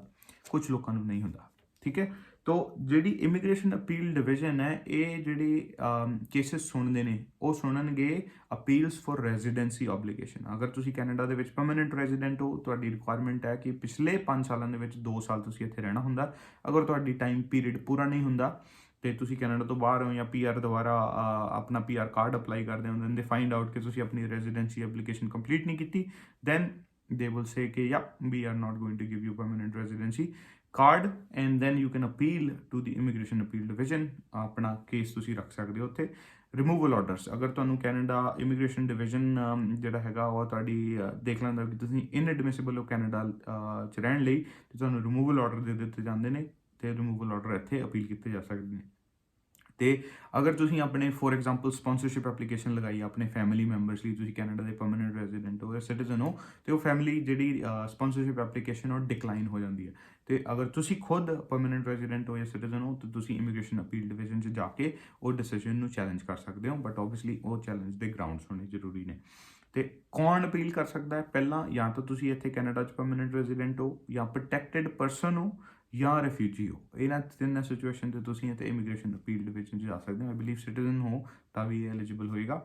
ਕੁਝ ਲੋਕਾਂ ਨੂੰ ਨਹੀਂ ਹੁੰਦਾ, ਠੀਕ ਹੈ। ਤੋ ਜਿਹੜੀ ਇਮੀਗ੍ਰੇਸ਼ਨ ਅਪੀਲ ਡਿਵੀਜ਼ਨ ਹੈ, ਇਹ ਜਿਹੜੇ ਕੇਸਿਸ ਸੁਣਦੇ ਨੇ ਉਹ ਸੁਣਨਗੇ ਅਪੀਲਸ ਫॉर ਰੈਜ਼ੀਡੈਂਸੀ ਓਬਲੀਗੇਸ਼ਨ। ਅਗਰ ਤੁਸੀਂ ਕੈਨੇਡਾ ਦੇ ਵਿੱਚ ਪਰਮਾਨੈਂਟ ਰੈਜ਼ੀਡੈਂਟ ਹੋ, ਤੁਹਾਡੀ ਰਿਕੁਆਇਰਮੈਂਟ ਹੈ ਕਿ ਪਿਛਲੇ 5 ਸਾਲਾਂ ਦੇ ਵਿੱਚ 2 ਸਾਲ ਤੁਸੀਂ ਇੱਥੇ ਰਹਿਣਾ ਹੁੰਦਾ। ਅਗਰ ਤੁਹਾਡੀ ਟਾਈਮ ਪੀਰੀਅਡ ਪੂਰਾ ਨਹੀਂ ਹੁੰਦਾ ਤੇ ਤੁਸੀਂ ਕੈਨੇਡਾ ਤੋਂ ਬਾਹਰ ਹੋ ਜਾਂ PR ਦੁਆਰਾ ਆਪਣਾ PR ਕਾਰਡ ਅਪਲਾਈ ਕਰਦੇ ਹੋ, ਦੈਨ ਦੇ ਫਾਈਂਡ ਆਊਟ ਕਿ ਤੁਸੀਂ ਆਪਣੀ ਰੈਜ਼ੀਡੈਂਸੀ ਐਪਲੀਕੇਸ਼ਨ ਕੰਪਲੀਟ ਨਹੀਂ ਕੀਤੀ, ਦੈਨ they will say कि yeah, we are not going to give you permanent residency card, and then you can appeal to the immigration appeal division, अपना case तुसी रख सकते हो उत्थे। रिमूवल ऑर्डर्स, अगर तुहानूं कैनेडा इमीग्रेशन डिवीजन जिहड़ा हैगा ਉਹ ਤੁਹਾਡੀ ਦੇਖ ਲੈਂਦਾ ਕਿ ਤੁਸੀਂ ਇਨਐਡਮਿਸਿਬਲ ਹੋ ਕੈਨੇਡਾ 'ਚ ਰਹਿਣ ਲਈ, ਤੇ ਤੁਹਾਨੂੰ ਰਿਮੂਵਲ ਆਰਡਰ ਦੇ ਦਿੱਤੇ ਜਾਂਦੇ ਨੇ ਤੇ ਰਿਮੂਵਲ ਆਰਡਰ ਇੱਥੇ ਅਪੀਲ ਕੀਤੇ ਜਾ ਸਕਦੇ ਨੇ। ਤੇ ਅਗਰ ਤੁਸੀਂ ਆਪਣੇ ਫੋਰ ਐਗਜ਼ਾਮਪਲ ਸਪੋਂਸਰਸ਼ਿਪ ਐਪਲੀਕੇਸ਼ਨ ਲਗਾਈ ਆਪਣੇ ਫੈਮਿਲੀ ਮੈਂਬਰਸ ਲਈ, ਤੁਸੀਂ ਕੈਨੇਡਾ ਦੇ ਪਰਮਾਨੈਂਟ ਰੈਜ਼ੀਡੈਂਟ ਹੋ ਜਾਂ ਸਿਟੀਜ਼ਨ ਹੋ, ਤੇ ਉਹ ਫੈਮਿਲੀ ਜਿਹੜੀ ਸਪੋਂਸਰਸ਼ਿਪ ਐਪਲੀਕੇਸ਼ਨ ਉਹ ਡਿਕਲਾਈਨ ਹੋ ਜਾਂਦੀ ਹੈ। ਤੇ ਅਗਰ ਤੁਸੀਂ ਖੁਦ ਪਰਮਾਨੈਂਟ ਰੈਜ਼ੀਡੈਂਟ ਹੋ ਜਾਂ ਸਿਟੀਜ਼ਨ ਹੋ, ਤਾਂ ਤੁਸੀਂ ਇਮੀਗ੍ਰੇਸ਼ਨ ਅਪੀਲ ਡਿਵੀਜ਼ਨ 'ਚ ਜਾ ਕੇ ਉਹ ਡਿਸੀਜਨ ਨੂੰ ਚੈਲੰਜ ਕਰ ਸਕਦੇ ਹੋ, ਬਟ ਓਬਵੀਅਸਲੀ ਉਹ ਚੈਲੰਜ ਦੇ ਗਰਾਊਂਡਸ ਹੋਣੇ ਜ਼ਰੂਰੀ ਨੇ। ਤੇ ਕੌਣ ਅਪੀਲ ਕਰ ਸਕਦਾ ਹੈ? ਪਹਿਲਾਂ ਜਾਂ ਤਾਂ ਤੁਸੀਂ ਇੱਥੇ ਕੈਨੇਡਾ 'ਚ ਪਰਮਾਨੈਂਟ ਰੈਜ਼ੀਡੈਂਟ ਹੋ, ਜਾਂ ਪ੍ਰੋਟੈਕਟਡ ਪਰਸਨ ਹੋ, ਜਾਂ ਰਿਫਿਊਜੀ ਹੋ। ਇਹਨਾਂ ਤਿੰਨਾਂ ਸਿਚੁਏਸ਼ਨ 'ਤੇ ਤੁਸੀਂ ਇੱਥੇ ਇਮੀਗ੍ਰੇਸ਼ਨ ਅਪੀਲ ਡਿਵੀਜ਼ਨ 'ਚ ਜਾ ਸਕਦੇ ਹੋ। ਆਈ ਬਿਲੀਵ ਸਿਟੀਜ਼ਨ ਹੋ ਤਾਂ ਵੀ ਐਲੀਜੀਬਲ ਹੋਏਗਾ।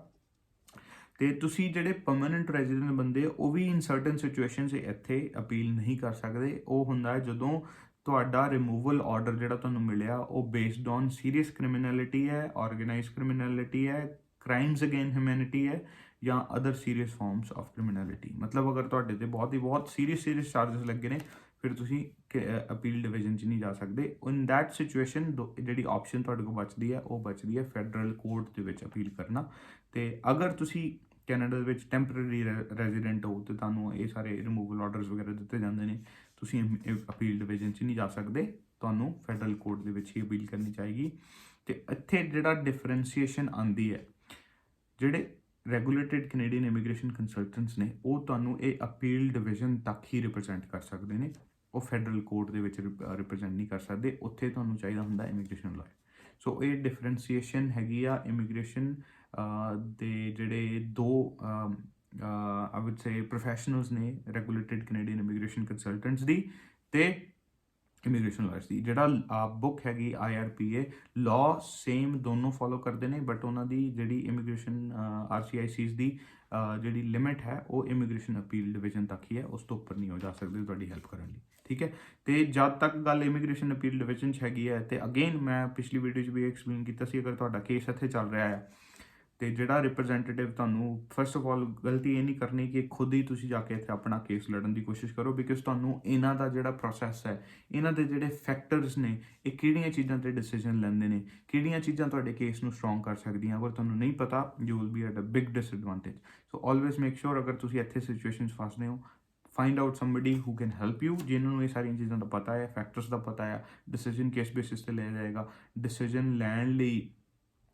ਤੇ ਤੁਸੀਂ ਜਿਹੜੇ ਪਰਮਾਨੈਂਟ ਰੈਜ਼ੀਡੈਂਟ ਬੰਦੇ ਉਹ ਵੀ ਇਨ ਸਰਟਨ ਸਿਚੁਏਸ਼ਨ 'ਚ ਇੱਥੇ ਅਪੀਲ ਨਹੀਂ ਕਰ ਸਕਦੇ। ਉਹ ਹੁੰਦਾ ਹੈ ਜਦੋਂ ਤੁਹਾਡਾ ਰਿਮੂਵਲ ਆਰਡਰ ਜਿਹੜਾ ਤੁਹਾਨੂੰ ਮਿਲਿਆ ਉਹ ਬੇਸਡ ਔਨ ਸੀਰੀਅਸ ਕ੍ਰਿਮੀਨੈਲਿਟੀ ਹੈ, ਆਰਗੇਨਾਈਜ਼ਡ ਕ੍ਰਿਮੀਨੈਲਿਟੀ ਹੈ, ਕ੍ਰਾਈਮਸ ਅਗੇਨ ਹਿਊਮੈਨਿਟੀ ਹੈ, ਜਾਂ other serious farms of criminality. ਮਤਲਬ ਅਗਰ ਤੁਹਾਡੇ ਤੇ ਬਹੁਤ ਸੀਰੀਅਸ ਚਾਰਜਸ ਲੱਗੇ ਨੇ, ਫਿਰ ਤੁਸੀਂ ਅਪੀਲ ਡਿਵੀਜ਼ਨ 'ਚ ਨਹੀਂ ਜਾ ਸਕਦੇ। ਇਨ ਦੈਟ ਸਿਚੁਏਸ਼ਨ ਜਿਹੜੀ ਆਪਸ਼ਨ ਤੁਹਾਡੇ ਕੋਲ ਬਚਦੀ ਹੈ ਉਹ ਬਚਦੀ ਹੈ ਫੈਡਰਲ ਕੋਰਟ ਦੇ ਵਿੱਚ ਅਪੀਲ ਕਰਨਾ। ਤੇ ਅਗਰ ਤੁਸੀਂ ਕੈਨੇਡਾ ਦੇ ਵਿੱਚ ਟੈਂਪਰੇਰੀ ਰੈਜ਼ੀਡੈਂਟ ਹੋ ਤੇ ਤੁਹਾਨੂੰ ਇਹ ਸਾਰੇ ਰਿਮੂਵਲ ਆਰਡਰਸ ਵਗੈਰਾ ਦਿੱਤੇ ਜਾਂਦੇ ਨੇ, ਤੁਸੀਂ ਅਪੀਲ ਡਿਵੀਜ਼ਨ 'ਚ ਨਹੀਂ ਜਾ ਸਕਦੇ, ਤੁਹਾਨੂੰ ਫੈਡਰਲ ਕੋਰਟ ਦੇ ਵਿੱਚ ਹੀ ਅਪੀਲ ਕਰਨੀ ਚਾਹੀਦੀ। ਤੇ ਇੱਥੇ ਜਿਹੜਾ ਡਿਫਰੈਂਸ਼ੀਏਸ਼ਨ ਆਉਂਦੀ ਹੈ, ਜਿਹੜੇ ਰੈਗੂਲੇਟਡ ਕੈਨੇਡੀਅਨ ਇਮੀਗ੍ਰੇਸ਼ਨ ਕੰਸਲਟੈਂਟਸ ਨੇ ਉਹ ਤੁਹਾਨੂੰ ਇਹ ਅਪੀਲ ਡਿਵੀਜ਼ਨ ਤੱਕ ਹੀ ਰਿਪਰੈਜ਼ੈਂਟ ਕਰ ਸਕਦੇ ਨੇ, ਉਹ ਫੈਡਰਲ ਕੋਰਟ ਦੇ ਵਿੱਚ ਰਿਪਰੈਜ਼ੈਂਟ ਨਹੀਂ ਕਰ ਸਕਦੇ। ਉੱਥੇ ਤੁਹਾਨੂੰ ਚਾਹੀਦਾ ਹੁੰਦਾ ਇਮੀਗ੍ਰੇਸ਼ਨ ਲਾਇਰ। ਸੋ ਇਹ ਡਿਫਰੈਂਸ਼ੀਏਸ਼ਨ ਹੈਗੀ ਆ ਇਮੀਗ੍ਰੇਸ਼ਨ ਦੇ ਜਿਹੜੇ ਦੋ ਆਈ ਵੁੱਡ ਸੇ ਪ੍ਰੋਫੈਸ਼ਨਲਸ ਨੇ, ਰੈਗੂਲੇਟਡ ਕੈਨੇਡੀਅਨ ਇਮੀਗ੍ਰੇਸ਼ਨ ਕੰਸਲਟੈਂਟਸ ਦੀ ਤੇ ਇਮੀਗ੍ਰੇਸ਼ਨ ਲਾਇਰਸ ਦੀ। ਜਿਹੜਾ ਬੁੱਕ ਹੈਗੀ IRPA ਲਾਅ, ਸੇਮ ਦੋਨੋਂ ਫੋਲੋ ਕਰਦੇ ਨੇ, ਬਟ ਉਹਨਾਂ ਦੀ ਜਿਹੜੀ ਇਮੀਗ੍ਰੇਸ਼ਨ RCICs ਦੀ ਜਿਹੜੀ ਲਿਮਿਟ ਹੈ ਉਹ ਇਮੀਗ੍ਰੇਸ਼ਨ ਅਪੀਲ ਡਿਵੀਜ਼ਨ ਤੱਕ ਹੀ ਹੈ, ਉਸ ਤੋਂ ਉੱਪਰ ਨਹੀਂ ਹੋ ਜਾ ਸਕਦੇ ਤੁਹਾਡੀ ਹੈਲਪ ਕਰਨ ਲਈ, ਠੀਕ ਹੈ। ਤੇ ਜਦ ਤੱਕ ਗੱਲ ਇਮੀਗ੍ਰੇਸ਼ਨ ਅਪੀਲ ਡਿਵੀਜ਼ਨ 'ਚ ਹੈਗੀ ਹੈ, ਤੇ ਅਗੇਨ ਮੈਂ ਪਿਛਲੀ ਵੀਡੀਓ 'ਚ ਵੀ ਐਕਸਪਲੇਨ ਕੀਤਾ ਸੀ, ਅਗਰ ਤੁਹਾਡਾ ਕੇਸ ਇੱਥੇ ਚੱਲ ਰਿਹਾ ਹੈ ਤੇ ਜਿਹੜਾ ਰਿਪਰੈਜ਼ੈਂਟੇਟਿਵ ਤੁਹਾਨੂੰ ਫਸਟ ਆਫ ਆਲ ਗਲਤੀ ਇਹ ਨਹੀਂ ਕਰਨੀ ਕਿ ਖੁਦ ਹੀ ਤੁਸੀਂ ਜਾ ਕੇ ਇੱਥੇ ਆਪਣਾ ਕੇਸ ਲੜਨ ਦੀ ਕੋਸ਼ਿਸ਼ ਕਰੋ, ਬਿਕਾਜ਼ ਤੁਹਾਨੂੰ ਇਹਨਾਂ ਦਾ ਜਿਹੜਾ ਪ੍ਰੋਸੈਸ ਹੈ, ਇਹਨਾਂ ਦੇ ਜਿਹੜੇ ਫੈਕਟਰਸ ਨੇ, ਇਹ ਕਿਹੜੀਆਂ ਚੀਜ਼ਾਂ 'ਤੇ ਡਿਸੀਜਨ ਲੈਂਦੇ ਨੇ, ਕਿਹੜੀਆਂ ਚੀਜ਼ਾਂ ਤੁਹਾਡੇ ਕੇਸ ਨੂੰ ਸਟਰੋਂਗ ਕਰ ਸਕਦੀਆਂ, ਅਗਰ ਤੁਹਾਨੂੰ ਨਹੀਂ ਪਤਾ you will be at a big disadvantage. So always make sure ਅਗਰ ਤੁਸੀਂ ਇੱਥੇ ਸਿਚੁਏਸ਼ਨ 'ਚ ਫਸਦੇ ਹੋ, find out somebody who can help you, जिन्होंने ये सारी चीज़ों का पता है, फैक्टर्स का पता है, डिसीजन किस बेसिस से लिया जाएगा, डिसीजन लैन ਲਈ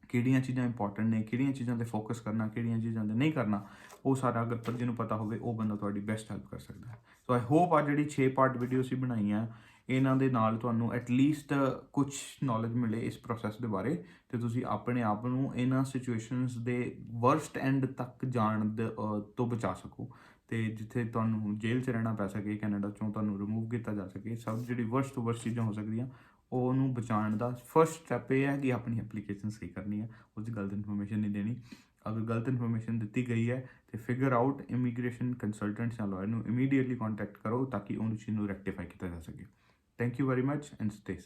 ਕਿਹੜੀਆਂ ਚੀਜ਼ਾਂ ਇੰਪੋਰਟੈਂਟ ਨੇ, ਕਿਹੜੀਆਂ ਚੀਜ਼ਾਂ 'ਤੇ ਫੋਕਸ ਕਰਨਾ, ਕਿਹੜੀਆਂ ਚੀਜ਼ਾਂ 'ਤੇ ਨਹੀਂ ਕਰਨਾ, ਉਹ ਸਾਰਾ ਅਗਰ ਬੰਦੇ ਨੂੰ ਪਤਾ ਹੋਵੇ ਉਹ ਬੰਦਾ ਤੁਹਾਡੀ ਬੈਸਟ ਹੈਲਪ ਕਰ ਸਕਦਾ ਹੈ। ਸੋ ਆਈ ਹੋਪ ਆ ਜਿਹੜੀ 6 ਪਾਰਟ ਵੀਡੀਓ ਅਸੀਂ ਬਣਾਈਆਂ ਇਹਨਾਂ ਦੇ ਨਾਲ ਤੁਹਾਨੂੰ ਐਟਲੀਸਟ ਕੁਝ ਨੌਲੇਜ ਮਿਲੇ ਇਸ ਪ੍ਰੋਸੈਸ ਦੇ ਬਾਰੇ, ਤੇ ਤੁਸੀਂ ਆਪਣੇ ਆਪ ਨੂੰ ਇਹਨਾਂ ਸਿਚੁਏਸ਼ਨਸ ਦੇ ਵਰਸਟ ਐਂਡ ਤੱਕ ਜਾਣ ਤੋਂ ਬਚਾ ਸਕੋ, ਤੇ ਜਿੱਥੇ ਤੁਹਾਨੂੰ ਜੇਲ੍ਹ 'ਚ ਰਹਿਣਾ ਪੈ ਸਕੇ, ਕੈਨੇਡਾ 'ਚੋਂ ਤੁਹਾਨੂੰ ਰਿਮੂਵ ਕੀਤਾ ਜਾ ਸਕੇ। ਸਭ ਜਿਹੜੀ ਵਰਸਟ ਤੋਂ ਵਰਸਟ ਚੀਜ਼ਾਂ ਹੋ ਸਕਦੀਆਂ ਉਹਨੂੰ ਬਚਾਉਣ ਦਾ ਫਸਟ ਸਟੈਪ ਇਹ ਹੈ ਕਿ ਆਪਣੀ ਐਪਲੀਕੇਸ਼ਨ ਸਹੀ ਕਰਨੀ ਹੈ, ਉਸ ਗੱਲ ਦੀ ਇਨਫੋਰਮੇਸ਼ਨ ਨਹੀਂ ਦੇਣੀ। ਅਗਰ ਗਲਤ ਇਨਫੋਰਮੇਸ਼ਨ ਦਿੱਤੀ ਗਈ ਹੈ ਤੇ ਫਿਗਰ ਆਊਟ ਇਮੀਗ੍ਰੇਸ਼ਨ ਕੰਸਲਟੈਂਟਸ ਜਾਂ ਲਾਇਰ ਨੂੰ ਇਮੀਡੀਏਟਲੀ ਕੰਟੈਕਟ ਕਰੋ ਤਾਂ ਕਿ ਉਹ ਚੀਜ਼ ਨੂੰ ਰੈਕਟੀਫਾਈ ਕੀਤਾ ਜਾ ਸਕੇ। Thank you very much and stay safe.